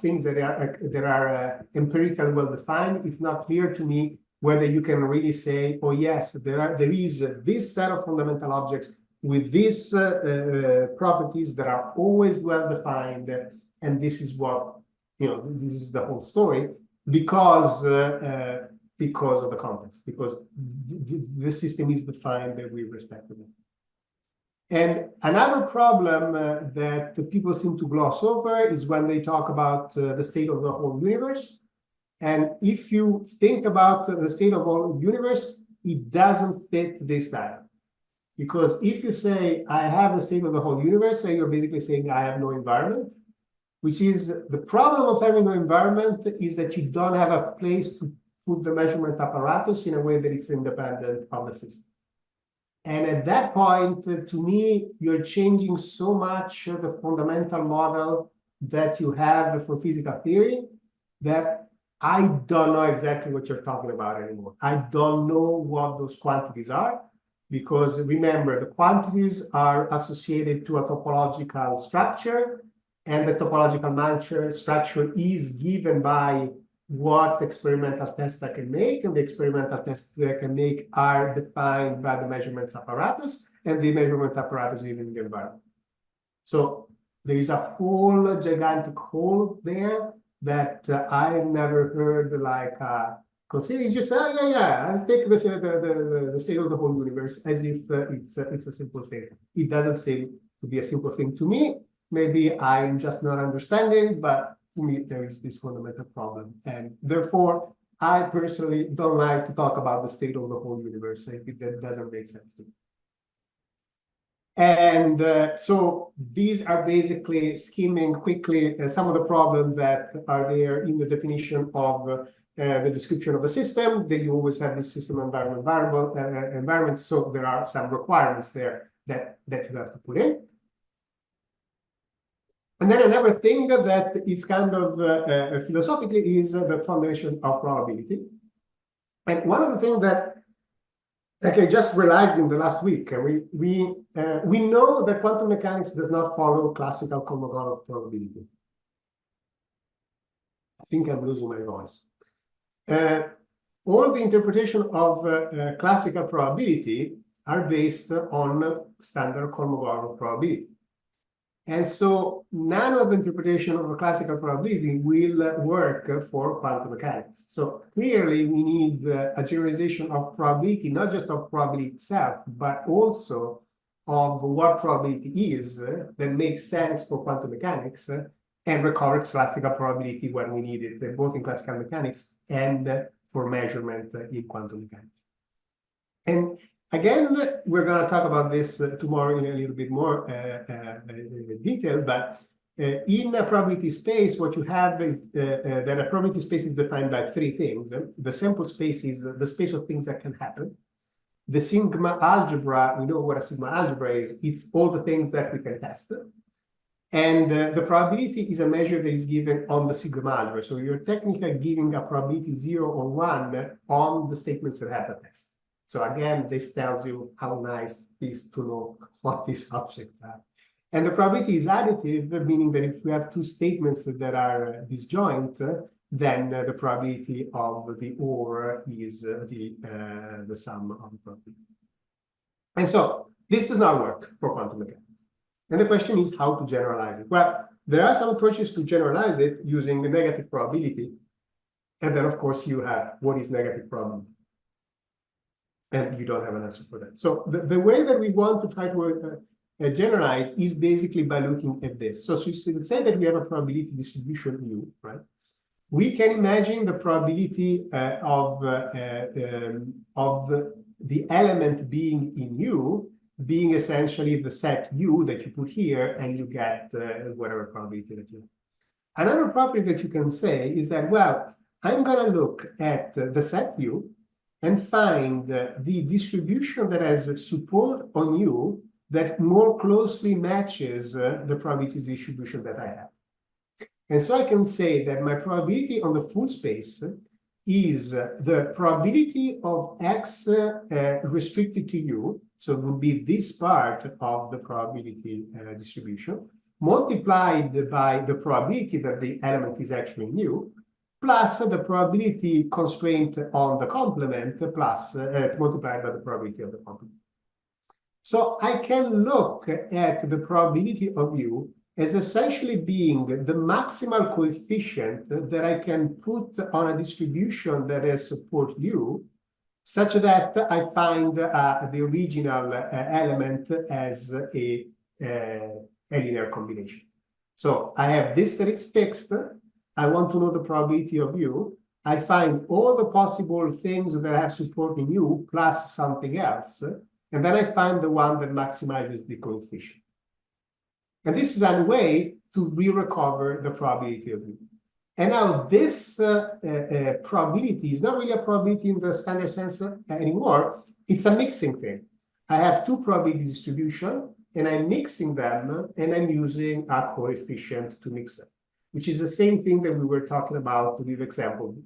[SPEAKER 1] things that are empirically well defined. It's not clear to me whether you can really say, oh yes, there is this set of fundamental objects with these properties that are always well defined, and this is what, this is the whole story. Because of the context, because the system is defined with respect to them. And another problem that people seem to gloss over is when they talk about the state of the whole universe. And if you think about the state of the whole universe, it doesn't fit this diagram. Because if you say, I have the state of the whole universe, then you're basically saying I have no environment. Which is the problem of having no environment is that you don't have a place to put the measurement apparatus in a way that it's independent of the system. And at that point, to me, you're changing so much the fundamental model that you have for physical theory that I don't know exactly what you're talking about anymore. I don't know what those quantities are, because remember, the quantities are associated to a topological structure. And the topological structure is given by what experimental tests I can make, and the experimental tests that I can make are defined by the measurements apparatus, and the measurement apparatus is in the environment. So there is a whole gigantic hole there that I've never heard like consider is just, oh, yeah, I'll take the state of the whole universe as if it's a simple thing. It doesn't seem to be a simple thing to me. Maybe I'm just not understanding, but to me, there is this fundamental problem. And therefore, I personally don't like to talk about the state of the whole universe. I think that doesn't make sense to me. And so these are basically skimming quickly some of the problems that are there in the definition of the description of a system. That you always have this system environment variable environment. So there are some requirements there that you have to put in. And then another thing that is kind of philosophically is the foundation of probability. And one of the things that I just realized in the last week, we know that quantum mechanics does not follow classical Kolmogorov probability. I think I'm losing my voice. All the interpretation of classical probability are based on standard Kolmogorov probability. And so none of the interpretation of a classical probability will work for quantum mechanics. So clearly we need a generalization of probability, not just of probability itself, but also of what probability is that makes sense for quantum mechanics and recover classical probability when we need it, both in classical mechanics and for measurement in quantum mechanics. And again, we're going to talk about this tomorrow in a little bit more detail, but in a probability space, what you have is that a probability space is defined by three things. The sample space is the space of things that can happen. The sigma algebra, we know what a sigma algebra is. It's all the things that we can test. And the probability is a measure that is given on the sigma algebra. So you're technically giving a probability 0 or 1 on the statements that have the test. So again, this tells you how nice it is to know what these objects are. And the probability is additive, meaning that if we have two statements that are disjoint, then the probability of the OR is the sum of the probability. And so this does not work for quantum mechanics. And the question is how to generalize it. Well, there are some approaches to generalize it using the negative probability. And then, of course, you have what is negative probability. And you don't have an answer for that. So the way that we want to try to generalize is basically by looking at this. So say that we have a probability distribution U, right? We can imagine the probability of the element being in U being essentially the set U that you put here, and you get whatever probability that you have. Another property that you can say is that, well, I'm going to look at the set U and find the distribution that has support on U that more closely matches the probability distribution that I have. And so I can say that my probability on the full space is the probability of X restricted to U, so it would be this part of the probability distribution, multiplied by the probability that the element is actually in U, plus the probability constraint on the complement, plus multiplied by the probability of the complement. So I can look at the probability of U as essentially being the maximal coefficient that I can put on a distribution that has support U, such that I find the original element as a linear combination. So I have this that is fixed. I want to know the probability of U. I find all the possible things that have support in U plus something else. And then I find the one that maximizes the coefficient. And this is a way to re-recover the probability of U. And now this probability is not really a probability in the standard sense anymore. It's a mixing thing. I have two probability distribution, and I'm mixing them, and I'm using a coefficient to mix them, which is the same thing that we were talking about with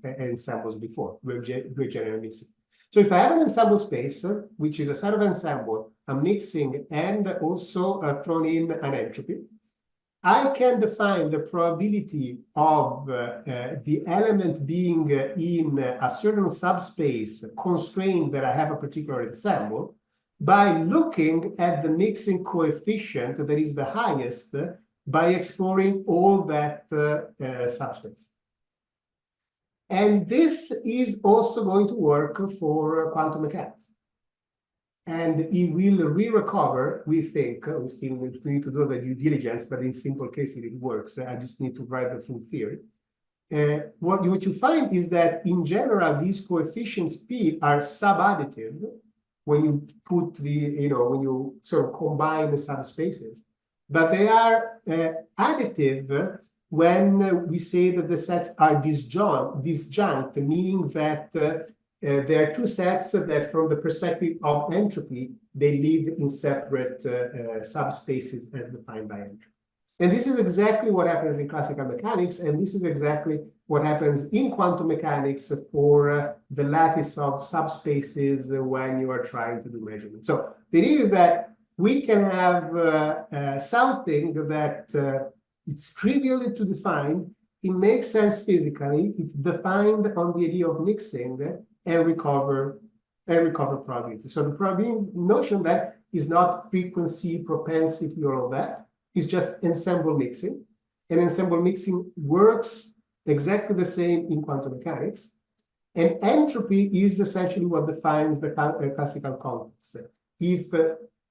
[SPEAKER 1] ensembles before, with general mixing. So if I have an ensemble space, which is a set of ensemble, I'm mixing and also thrown in an entropy, I can define the probability of the element being in a certain subspace constrained that I have a particular ensemble by looking at the mixing coefficient that is the highest by exploring all that subspace. And this is also going to work for quantum mechanics. And it will re-recover, we think, we still need to do the due diligence, but in simple cases it works. I just need to write the full theory. What you find is that in general, these coefficients P are subadditive when you put when you sort of combine the subspaces, but they are additive when we say that the sets are disjunct, meaning that there are two sets that from the perspective of entropy, they live in separate subspaces as defined by entropy. And this is exactly what happens in classical mechanics, and this is exactly what happens in quantum mechanics for the lattice of subspaces when you are trying to do measurements. So the idea is that we can have something that it's trivial to define, it makes sense physically, it's defined on the idea of mixing and recover probability. So the probability notion that is not frequency, propensity, all of that. It's just ensemble mixing. And ensemble mixing works exactly the same in quantum mechanics. And entropy is essentially what defines the classical context. If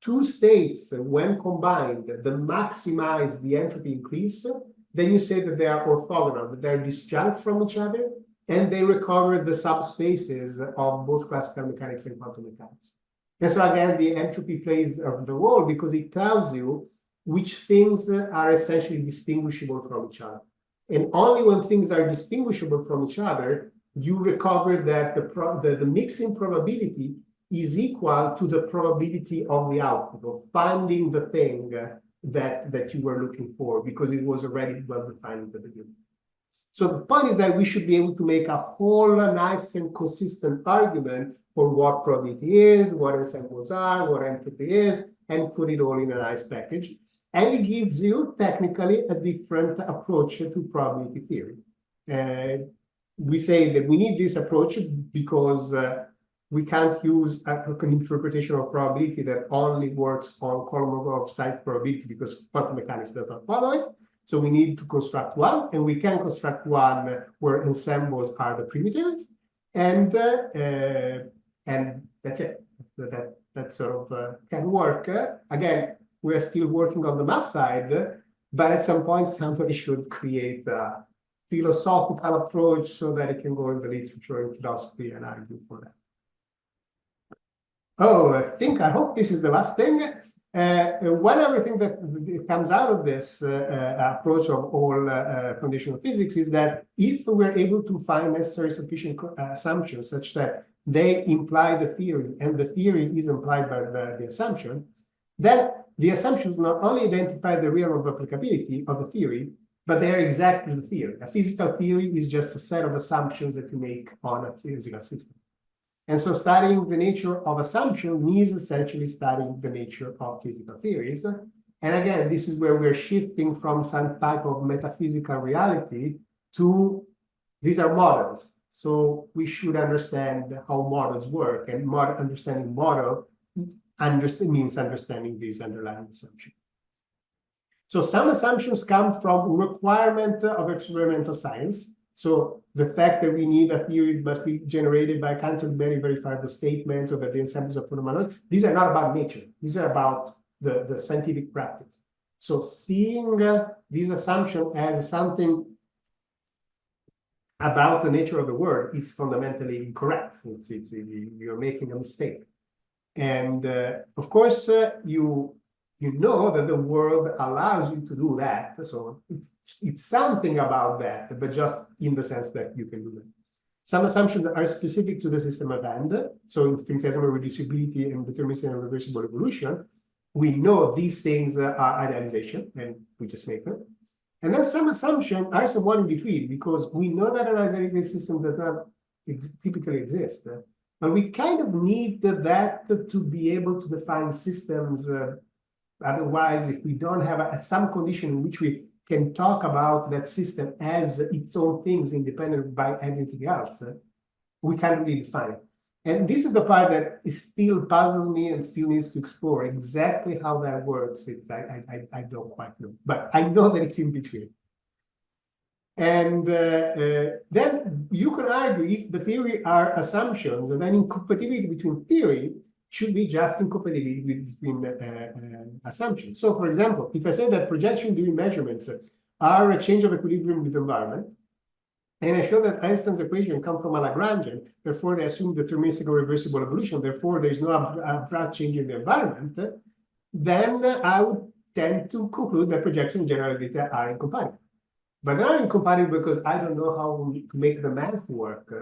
[SPEAKER 1] two states, when combined, they maximize the entropy increase, then you say that they are orthogonal, that they're disjunct from each other, and they recover the subspaces of both classical mechanics and quantum mechanics. And so again, the entropy plays the role because it tells you which things are essentially distinguishable from each other. And only when things are distinguishable from each other, you recover that the mixing probability is equal to the probability of the output, of finding the thing that you were looking for, because it was already well defined at the beginning. So the point is that we should be able to make a whole nice and consistent argument for what probability is, what ensembles are, what entropy is, and put it all in a nice package. And it gives you technically a different approach to probability theory. We say that we need this approach because we can't use an interpretation of probability that only works on column of size probability because quantum mechanics does not follow it. So we need to construct one, and we can construct one where ensembles are the primitives, and that's it. That sort of can work. Again, we're still working on the math side, but at some point somebody should create a philosophical approach so that it can go in the literature and philosophy and argue for that. Oh, I hope this is the last thing. One other thing that comes out of this approach of all foundational physics is that if we're able to find necessary sufficient assumptions such that they imply the theory and the theory is implied by the assumption, then the assumptions not only identify the realm of applicability of the theory, but they are exactly the theory. A physical theory is just a set of assumptions that you make on a physical system. And so studying the nature of assumption means essentially studying the nature of physical theories. And again, this is where we're shifting from some type of metaphysical reality to these are models. So we should understand how models work, and understanding model means understanding these underlying assumptions. So some assumptions come from requirement of experimental science. So the fact that we need a theory must be generated by Cantor-Berry verifiable statement, or that the ensembles of phenomenology, these are not about nature. These are about the scientific practice. So seeing these assumptions as something about the nature of the world is fundamentally incorrect. You're making a mistake. And of course, you know that the world allows you to do that. So it's something about that, but just in the sense that you can do that. Some assumptions are specific to the system at hand. So in infinitesimal reducibility and deterministic and reversible evolution, we know these things are idealization, and we just make them. And then some assumptions are somewhat in between, because we know that an idealized system does not typically exist. But we kind of need that to be able to define systems. Otherwise, if we don't have some condition in which we can talk about that system as its own things independent by everything else, we can't really define it. And this is the part that still puzzles me and still needs to explore exactly how that works. I don't quite know, but I know that it's in between. And then you can argue if the theory are assumptions, then incompatibility between theory should be just incompatibility between assumptions. So, for example, if I say that projection during measurements are a change of equilibrium with the environment, and I show that Einstein's equation come from a Lagrangian, therefore they assume deterministic or reversible evolution, therefore there is no abstract change in the environment, then I would tend to conclude that projections and general data are incompatible. But they're incompatible because I don't know how to make the math work.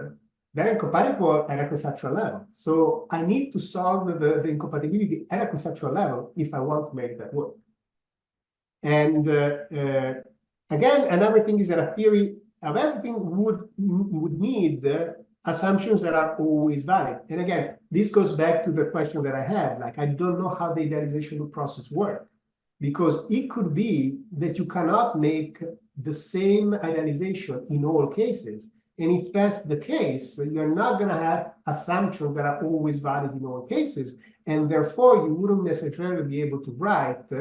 [SPEAKER 1] They're incompatible at a conceptual level. So I need to solve the incompatibility at a conceptual level if I want to make that work. And again, another thing is that a theory of everything would need assumptions that are always valid. And again, this goes back to the question that I had, like, I don't know how the idealization process works. Because it could be that you cannot make the same idealization in all cases. And if that's the case, you're not going to have assumptions that are always valid in all cases. And therefore, you wouldn't necessarily be able to write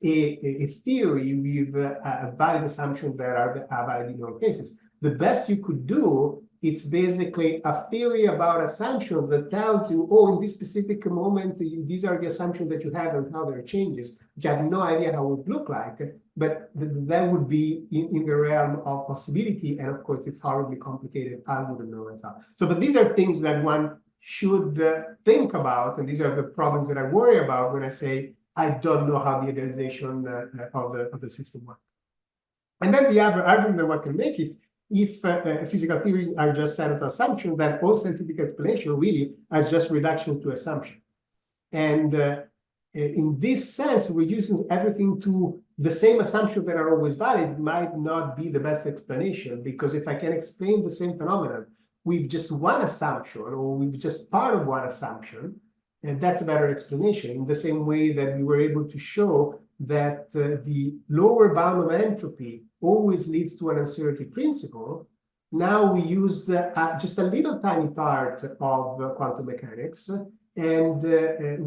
[SPEAKER 1] a theory with a valid assumption that are valid in all cases. The best you could do, it's basically a theory about assumptions that tells you, oh, in this specific moment, these are the assumptions that you have and how there are changes, which I have no idea how it would look like, but that would be in the realm of possibility. And of course, it's horribly complicated. I wouldn't know and so on. So, but these are things that one should think about. And these are the problems that I worry about when I say, I don't know how the idealization of the system works. And then the other argument that one can make if physical theory are just set of assumptions, then all scientific explanation really are just reductions to assumption. And in this sense, reducing everything to the same assumptions that are always valid might not be the best explanation, because if I can explain the same phenomenon with just one assumption or with just part of one assumption, and that's a better explanation, in the same way that we were able to show that the lower bound of entropy always leads to an uncertainty principle. Now we use just a little tiny part of quantum mechanics, and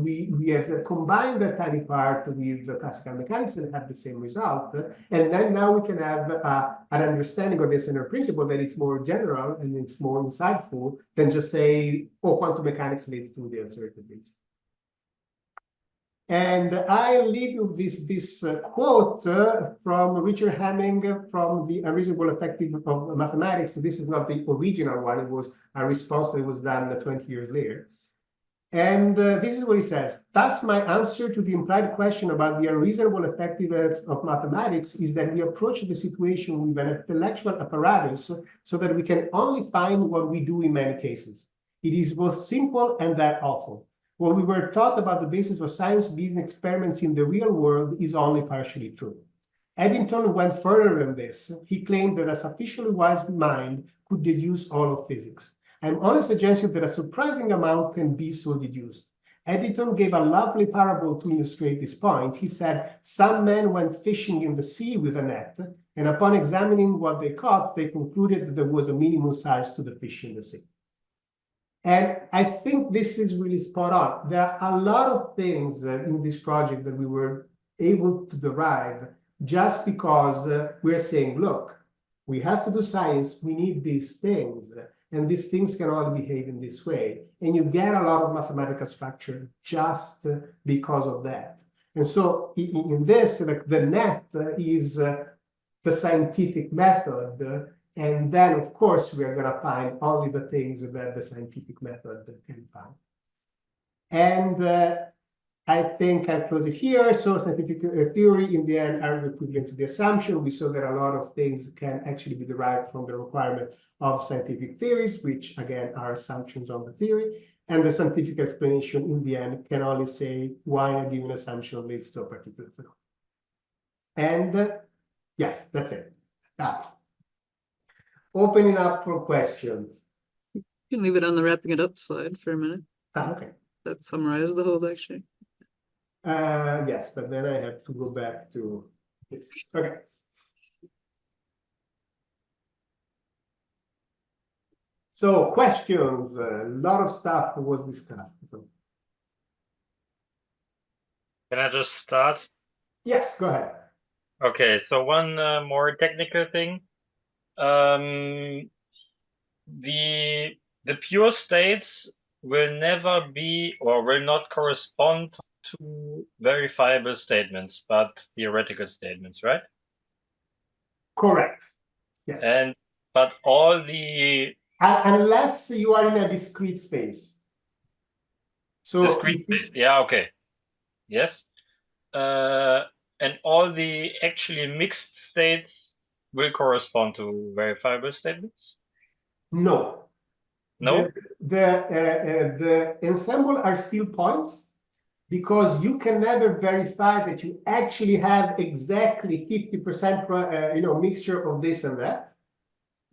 [SPEAKER 1] we have combined that tiny part with classical mechanics and have the same result. And then now we can have an understanding of the uncertainty principle that it's more general and it's more insightful than just say, oh, quantum mechanics leads to the uncertainty principle. And I leave you this quote from Richard Hamming from The Unreasonable Effectiveness of Mathematics. So this is not the original one. It was a response that was done 20 years later. And this is what he says. Thus, my answer to the implied question about the unreasonable effectiveness of mathematics is that we approach the situation with an intellectual apparatus so that we can only find what we do in many cases. It is both simple and that awful. What we were taught about the basis of science-based experiments in the real world is only partially true. Eddington went further than this. He claimed that a sufficiently wise mind could deduce all of physics. I'm only suggesting that a surprising amount can be so deduced. Eddington gave a lovely parable to illustrate this point. He said, some men went fishing in the sea with a net, and upon examining what they caught, they concluded that there was a minimum size to the fish in the sea. And I think this is really spot on. There are a lot of things in this project that we were able to derive just because we're saying, look, we have to do science, we need these things, and these things can only behave in this way. And you get a lot of mathematical structure just because of that. And so in this, like, the net is the scientific method. And then, of course, we are going to find only the things that the scientific method can find. And I think I'll close it here. So scientific theory, in the end, are equivalent to the assumption. We saw that a lot of things can actually be derived from the requirement of scientific theories, which, again, are assumptions on the theory. And the scientific explanation, in the end, can only say why a given assumption leads to a particular phenomenon. And yes, that's it. Opening up for questions.
[SPEAKER 2] You can leave it on the wrapping it up slide for a minute.
[SPEAKER 1] Okay.
[SPEAKER 2] That summarizes the whole lecture.
[SPEAKER 1] Yes, but then I have to go back to this. Okay. So questions, a lot of stuff was discussed. So.
[SPEAKER 3] Can I just start?
[SPEAKER 1] Yes, go ahead.
[SPEAKER 3] Okay, so one more technical thing. the pure states will never be or will not correspond to verifiable statements, but theoretical statements, right?
[SPEAKER 1] Correct. Yes.
[SPEAKER 3] But all the
[SPEAKER 1] unless you are in a discrete space. So
[SPEAKER 3] discrete space, yeah, okay, yes. And all the actually mixed states will correspond to verifiable statements?
[SPEAKER 1] No.
[SPEAKER 3] No?
[SPEAKER 1] The ensemble are still points because you can never verify that you actually have exactly 50% mixture of this and that,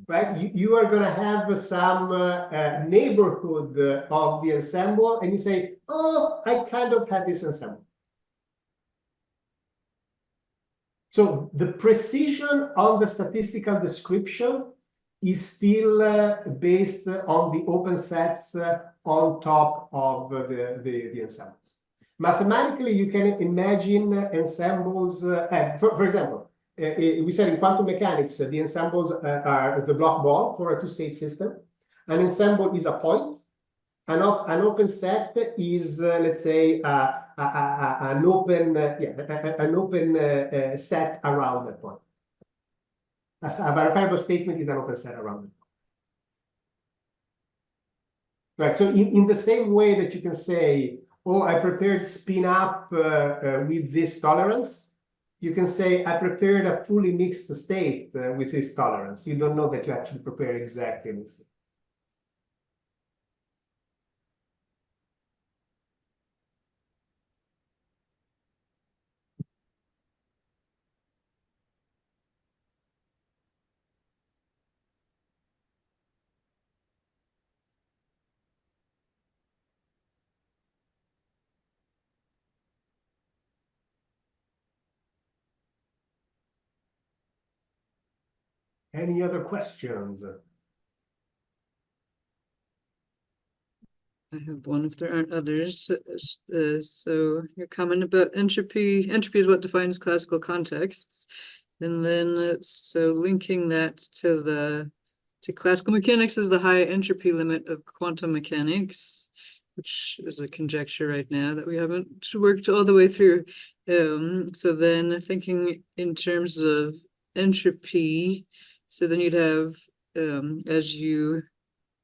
[SPEAKER 1] right? You are going to have some neighborhood of the ensemble, and you say, oh, I kind of had this ensemble. So the precision on the statistical description is still based on the open sets on top of the ensembles. Mathematically, you can imagine ensembles, for example, we said in quantum mechanics, the ensembles are the block ball for a two-state system. An ensemble is a point. An open set is, let's say, an open set around that point. A verifiable statement is an open set around it. Right. So in the same way that you can say, oh, I prepared spin up with this tolerance, you can say I prepared a fully mixed state with this tolerance. You don't know that you actually prepare exactly a mixed state. Any other questions?
[SPEAKER 2] I have one if there aren't others. So your comment about entropy. Entropy is what defines classical contexts. And then so linking that to classical mechanics is the high entropy limit of quantum mechanics, which is a conjecture right now that we haven't worked all the way through. So then thinking in terms of entropy, so then you'd have as you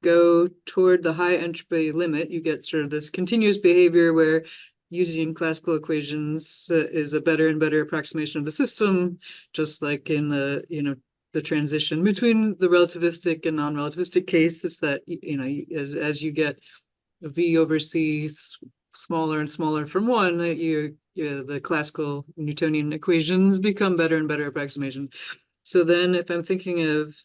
[SPEAKER 2] go toward the high entropy limit, you get sort of this continuous behavior where using classical equations is a better and better approximation of the system, just like in the transition between the relativistic and non-relativistic case. It's that as you get V over C smaller and smaller from one, the classical Newtonian equations become better and better approximations. So then if I'm thinking of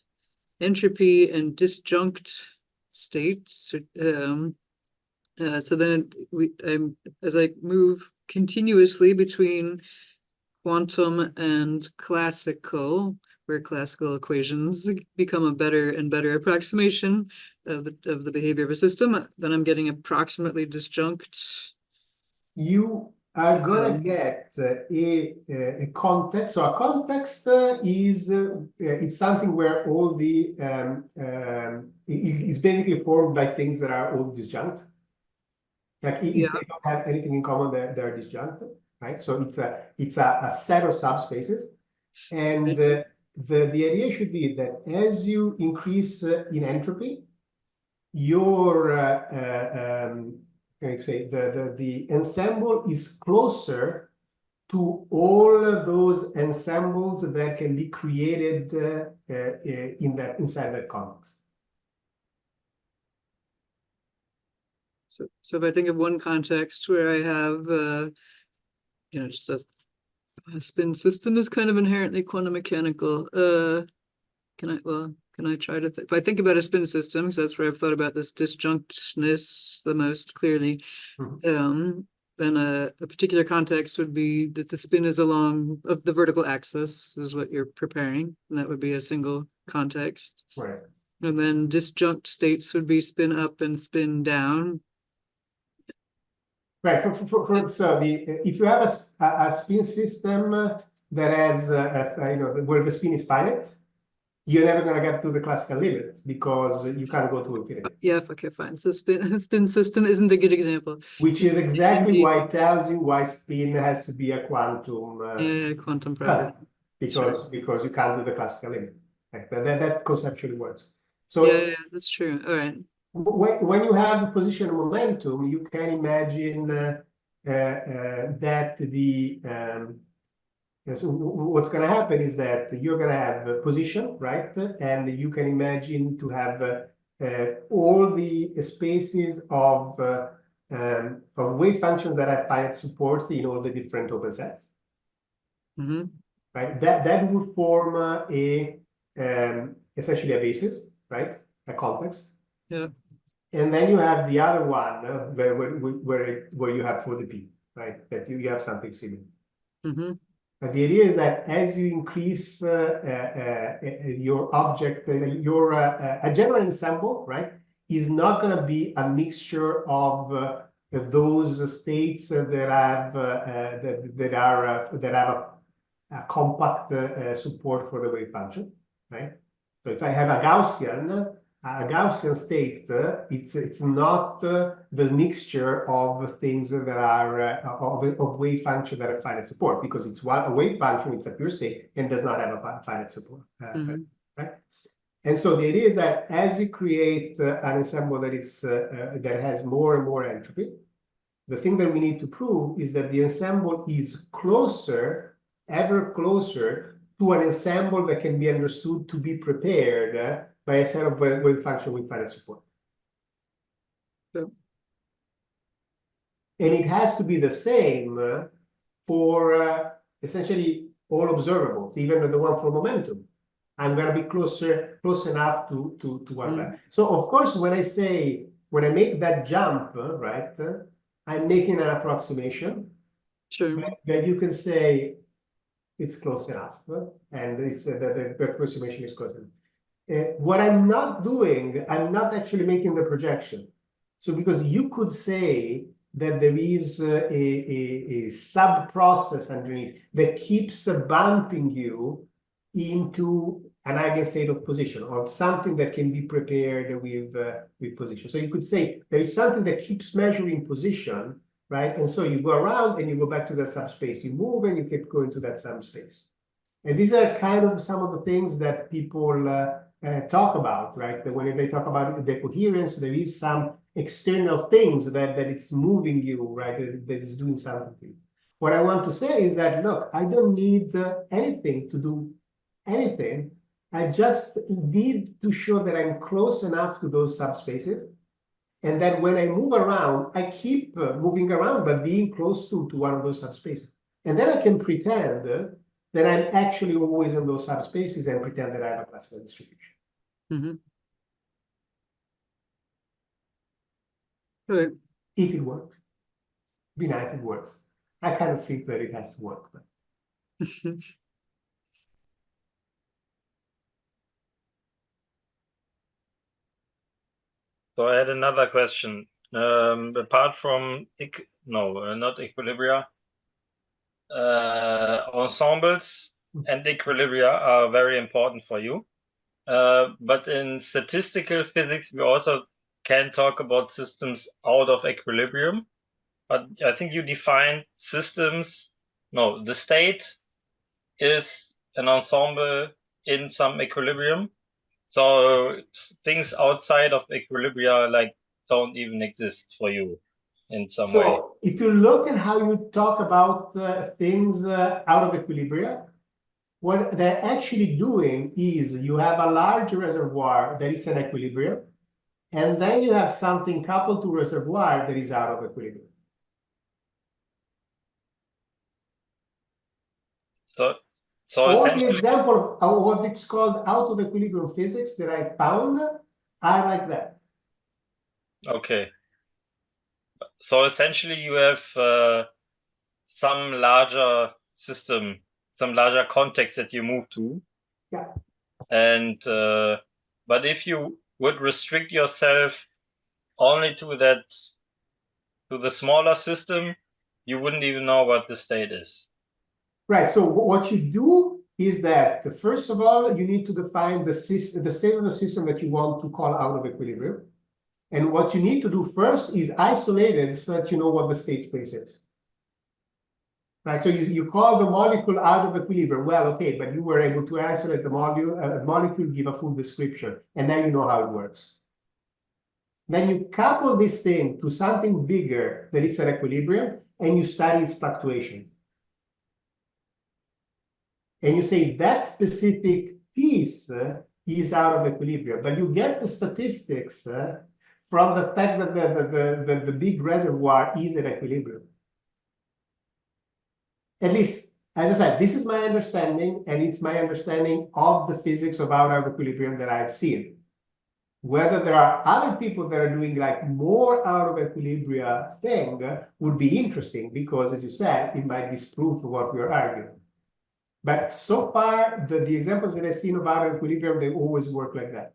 [SPEAKER 2] entropy and disjunct states, so then as I move continuously between quantum and classical, where classical equations become a better and better approximation of the behavior of a system, then I'm getting approximately disjunct.
[SPEAKER 1] You are going to get a context. So a context is it's something where all the it's basically formed by things that are all disjunct. Like if they don't have anything in common, they're disjunct, right? So it's a set of subspaces, and the idea should be that as you increase in entropy, your the ensemble is closer to all those ensembles that can be created inside that context.
[SPEAKER 2] So if I think of one context where I have just a spin system is kind of inherently quantum mechanical. Can I try to if I think about a spin system, because that's where I've thought about this disjunctness the most clearly. Then a particular context would be that the spin is along of the vertical axis is what you're preparing, and that would be a single context.
[SPEAKER 1] Right.
[SPEAKER 2] And then disjunct states would be spin up and spin down.
[SPEAKER 1] Right. If you have a spin system that has where the spin is finite, you're never going to get to the classical limit because you can't go to infinity.
[SPEAKER 2] Yeah, okay, fine. So spin system isn't a good example.
[SPEAKER 1] Which is exactly why it tells you why spin has to be a quantum
[SPEAKER 2] quantum property.
[SPEAKER 1] because you can't do the classical limit. Like that conceptually works. So
[SPEAKER 2] yeah, that's true. All right.
[SPEAKER 1] When you have position and momentum, you can imagine that so what's going to happen is that you're going to have a position, right? And you can imagine to have all the spaces of wave functions that have finite support in all the different open sets.
[SPEAKER 2] Mm-hmm.
[SPEAKER 1] Right? That would form essentially a basis, right? A context.
[SPEAKER 2] Yeah.
[SPEAKER 1] And then you have the other one where you have for the P, right? That you have something similar.
[SPEAKER 2] Mm-hmm.
[SPEAKER 1] But the idea is that as you increase your object, a general ensemble, right, is not going to be a mixture of those states that have a compact support for the wave function, right? So if I have a Gaussian state, it's not the mixture of things that are of wave function that have finite support, because it's a wave function, it's a pure state and does not have a finite support, right? And so the idea is that as you create an ensemble that is that has more and more entropy, the thing that we need to prove is that the ensemble is closer, ever closer to an ensemble that can be understood to be prepared by a set of wave function with finite support.
[SPEAKER 2] Yeah.
[SPEAKER 1] And it has to be the same for essentially all observables, even the one for momentum. I'm going to be close enough to one of that. So of course, when I make that jump, right, I'm making an approximation.
[SPEAKER 2] Sure.
[SPEAKER 1] That you can say it's close enough, and it's the approximation is close enough. What I'm not doing, I'm not actually making the projection. So because you could say that there is a sub-process underneath that keeps bumping you into an eigenstate of position, or something that can be prepared with position. So you could say there is something that keeps measuring position, right? And so you go around and you go back to that subspace. You move and you keep going to that subspace. And these are kind of some of the things that people talk about, right? That when they talk about the coherence, there is some external things that it's moving you, right? That is doing something. What I want to say is that, look, I don't need anything to do anything. I just need to show that I'm close enough to those subspaces. And then when I move around, I keep moving around, but being close to one of those subspaces. And then I can pretend that I'm actually always in those subspaces and pretend that I have a classical distribution.
[SPEAKER 2] Mm-hmm. Right.
[SPEAKER 1] If it works. Be nice if it works. I kind of think that it has to work. But...
[SPEAKER 3] So I had another question. Apart from not equilibria, ensembles and equilibria are very important for you. But in statistical physics, we also can talk about systems out of equilibrium. But I think you define systems. No, the state is an ensemble in some equilibrium. So things outside of equilibria like don't even exist for you in some way.
[SPEAKER 1] So if you look at how you talk about things out of equilibria, what they're actually doing is you have a large reservoir that is in equilibrium, and then you have something coupled to reservoir that is out of equilibrium.
[SPEAKER 3] So
[SPEAKER 1] all the example of what it's called out of equilibrium physics that I found are like that.
[SPEAKER 3] Okay. So essentially you have some larger system, some larger context that you move to.
[SPEAKER 1] Yeah.
[SPEAKER 3] And but if you would restrict yourself only to the smaller system, you wouldn't even know what the state is.
[SPEAKER 1] Right. So what you do is that, first of all, you need to define the state of the system that you want to call out of equilibrium. And what you need to do first is isolate it so that you know what the state space is. Right, so you call the molecule out of equilibrium. Well, okay, but you were able to isolate the molecule, give a full description, and now you know how it works. Then you couple this thing to something bigger that it's at equilibrium, and you study its fluctuations. And you say that specific piece is out of equilibrium, but you get the statistics from the fact that the big reservoir is at equilibrium. At least, as I said, this is my understanding, and it's my understanding of the physics of out of equilibrium that I've seen. Whether there are other people that are doing like more out of equilibria thing would be interesting, because, as you said, it might disprove what we're arguing. But so far, the examples that I've seen of out of equilibrium, they always work like that.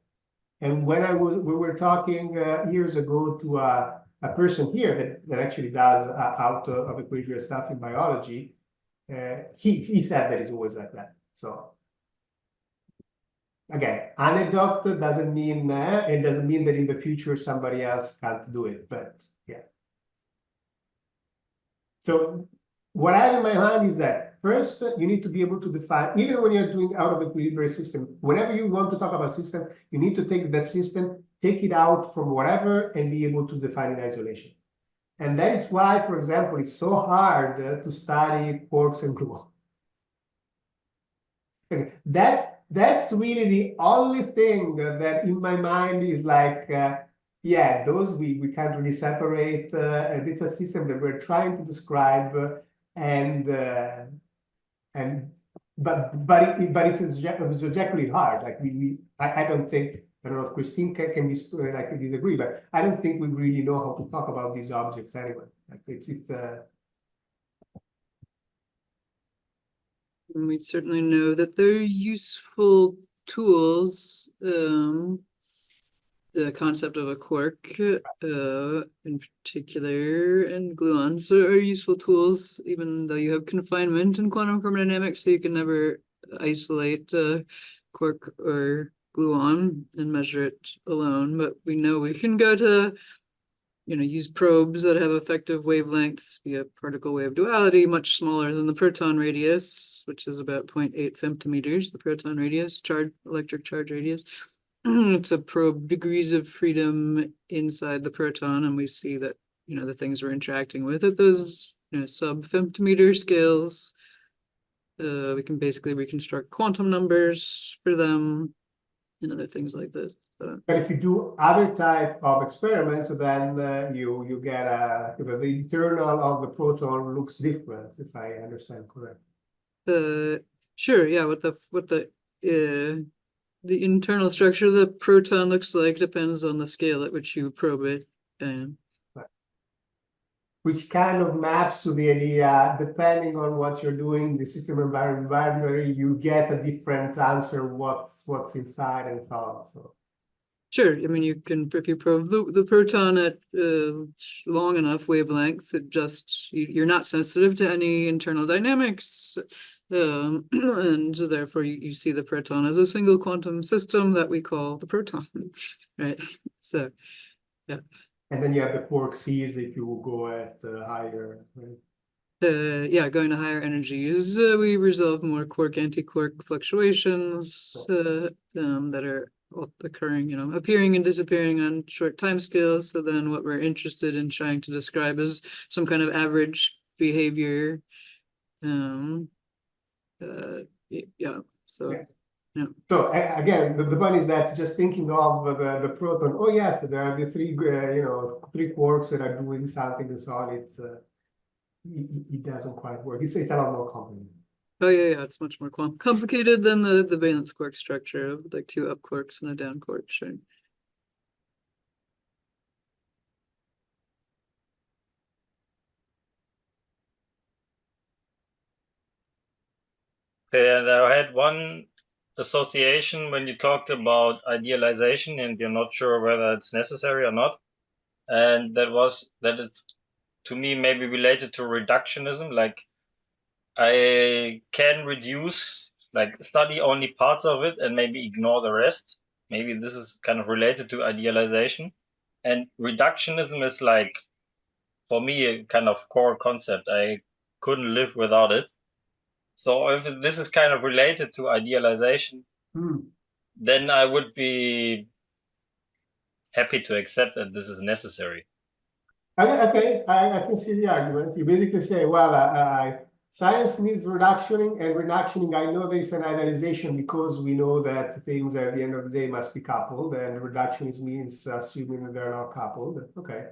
[SPEAKER 1] And when we were talking years ago to a person here that actually does out of equilibrium stuff in biology, he said that it's always like that. So again, anecdote doesn't mean it doesn't mean that in the future somebody else can't do it, but yeah. So what I have in my mind is that first you need to be able to define, even when you're doing out of equilibrium system, whenever you want to talk about system, you need to take that system, take it out from whatever, and be able to define in isolation. And that is why, for example, it's so hard to study quarks and gluons. That's really the only thing that in my mind is like, yeah, those we can't really separate. It's a system that we're trying to describe, but it's objectively hard. Like I don't think. I don't know if Christine can disagree, but I don't think we really know how to talk about these objects anyway. Like
[SPEAKER 2] And we certainly know that they're useful tools. The concept of a quark, in particular, and gluons are useful tools, even though you have confinement in quantum chromodynamics, so you can never isolate quark or gluon and measure it alone. But we know we can go to, use probes that have effective wavelengths via particle wave duality, much smaller than the proton radius, which is about 0.8 femtometers, the proton radius, electric charge radius, to probe degrees of freedom inside the proton. And we see that, the things we're interacting with at those, sub-femtometer scales, we can basically reconstruct quantum numbers for them and other things like this.
[SPEAKER 1] But if you do other type of experiments, then you get the internal of the proton looks different, if I understand correct.
[SPEAKER 2] Sure, yeah. What the internal structure of the proton looks like depends on the scale at which you probe it.
[SPEAKER 1] Which kind of maps to the idea, depending on what you're doing, the system environment, you get a different answer, what's inside and so on. So.
[SPEAKER 2] Sure, I mean, you can, if you probe the proton at long enough wavelengths, you're not sensitive to any internal dynamics, and so therefore you see the proton as a single quantum system that we call the proton, right? So, yeah.
[SPEAKER 1] And then you have the quark Cs if you go at higher, right?
[SPEAKER 2] Yeah, going to higher energies, we resolve more quark anti-quark fluctuations that are occurring, appearing and disappearing on short time scales. So then what we're interested in trying to describe is some kind of average behavior. Yeah. So. Yeah. Yeah.
[SPEAKER 1] So again, the point is that just thinking of the proton, oh yes, there are the three quarks that are doing something and so on. It doesn't quite work. It's a lot more complicated.
[SPEAKER 2] Oh yeah, it's much more complicated than the valence quark structure of like two up quarks and a down quark. Sure.
[SPEAKER 3] Okay, and I had one association when you talked about idealization and you're not sure whether it's necessary or not. And that it's, to me, maybe related to reductionism. Like I can reduce like study only parts of it and maybe ignore the rest. Maybe this is kind of related to idealization. And reductionism is like, for me, a kind of core concept. I couldn't live without it. So if this is kind of related to idealization, then I would be happy to accept that this is necessary.
[SPEAKER 1] Okay, I can see the argument. You basically say, well, science needs reductioning, and reductioning, I know there is an idealization because we know that things at the end of the day must be coupled, and reductionism means assuming that they're not coupled. Okay.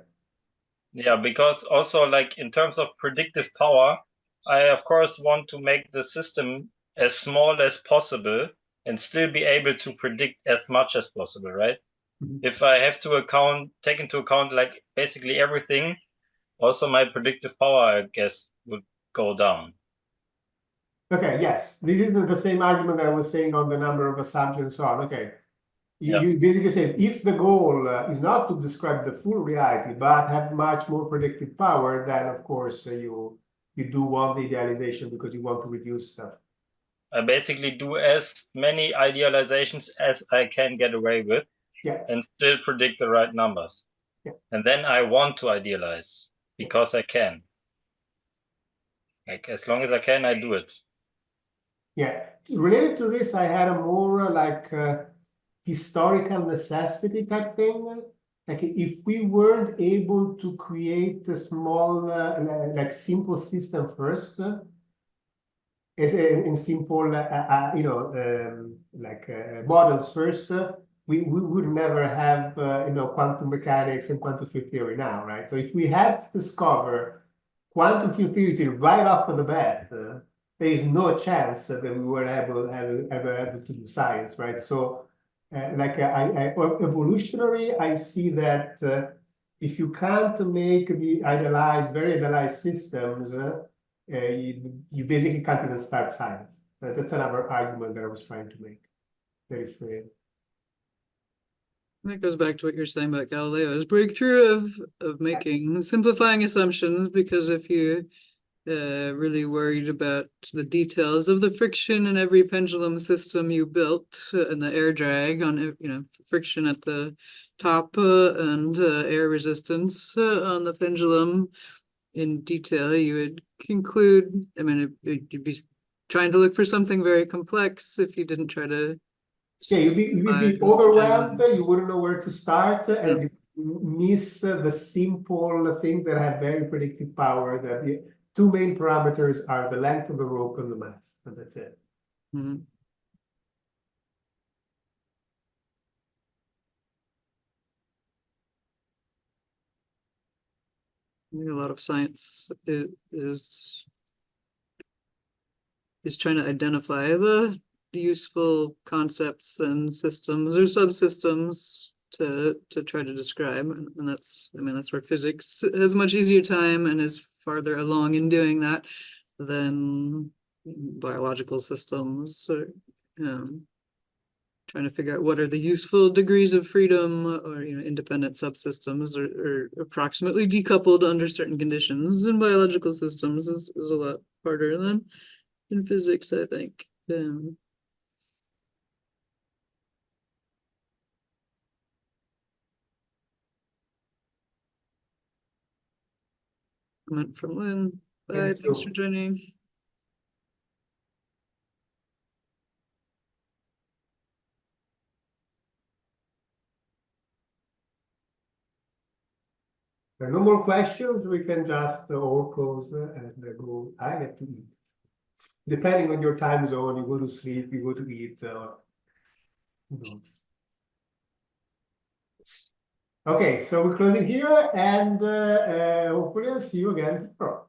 [SPEAKER 3] Yeah, because also like in terms of predictive power, I of course want to make the system as small as possible and still be able to predict as much as possible, right? If I have to take into account like basically everything, also my predictive power, I guess, would go down.
[SPEAKER 1] Okay, yes. This is the same argument that I was saying on the number of assumptions and so on. Okay. You basically say if the goal is not to describe the full reality, but have much more predictive power, then of course you do want the idealization because you want to reduce stuff.
[SPEAKER 3] I basically do as many idealizations as I can get away with, and still predict the right numbers. And then I want to idealize because I can. Like as long as I can, I do it.
[SPEAKER 1] Yeah. Related to this, I had a more like historical necessity type thing. Like if we weren't able to create a small, like simple system first, in simple, models first, we would never have, quantum mechanics and quantum field theory now, right? So if we had to discover quantum field theory right off of the bat, there is no chance that we were ever able to do science, right? So, evolutionary, I see that if you can't make the very idealized systems, you basically can't even start science. That's another argument that I was trying to make. That is fair.
[SPEAKER 2] That goes back to what you're saying about Galileo's breakthrough of simplifying assumptions, because if you really worried about the details of the friction in every pendulum system you built and the air drag on, friction at the top and air resistance on the pendulum in detail, you would conclude, I mean, you'd be trying to look for something very complex if you didn't try to.
[SPEAKER 1] Yeah, you'd be overwhelmed, you wouldn't know where to start, and you miss the simple thing that have very predictive power. That the two main parameters are the length of the rope and the mass, and that's it.
[SPEAKER 2] A lot of science is trying to identify the useful concepts and systems or subsystems to try to describe, and that's where physics has much easier time and is farther along in doing that than biological systems, or trying to figure out what are the useful degrees of freedom, or independent subsystems or approximately decoupled under certain conditions in biological systems is a lot harder than in physics, I think. Comment from Lynn. Bye. Thanks for joining.
[SPEAKER 1] There are no more questions. We can just all close and go. I have to eat. Depending on your time zone, you go to sleep, you go to eat. Okay, so we're closing here, and hopefully I'll see you again tomorrow.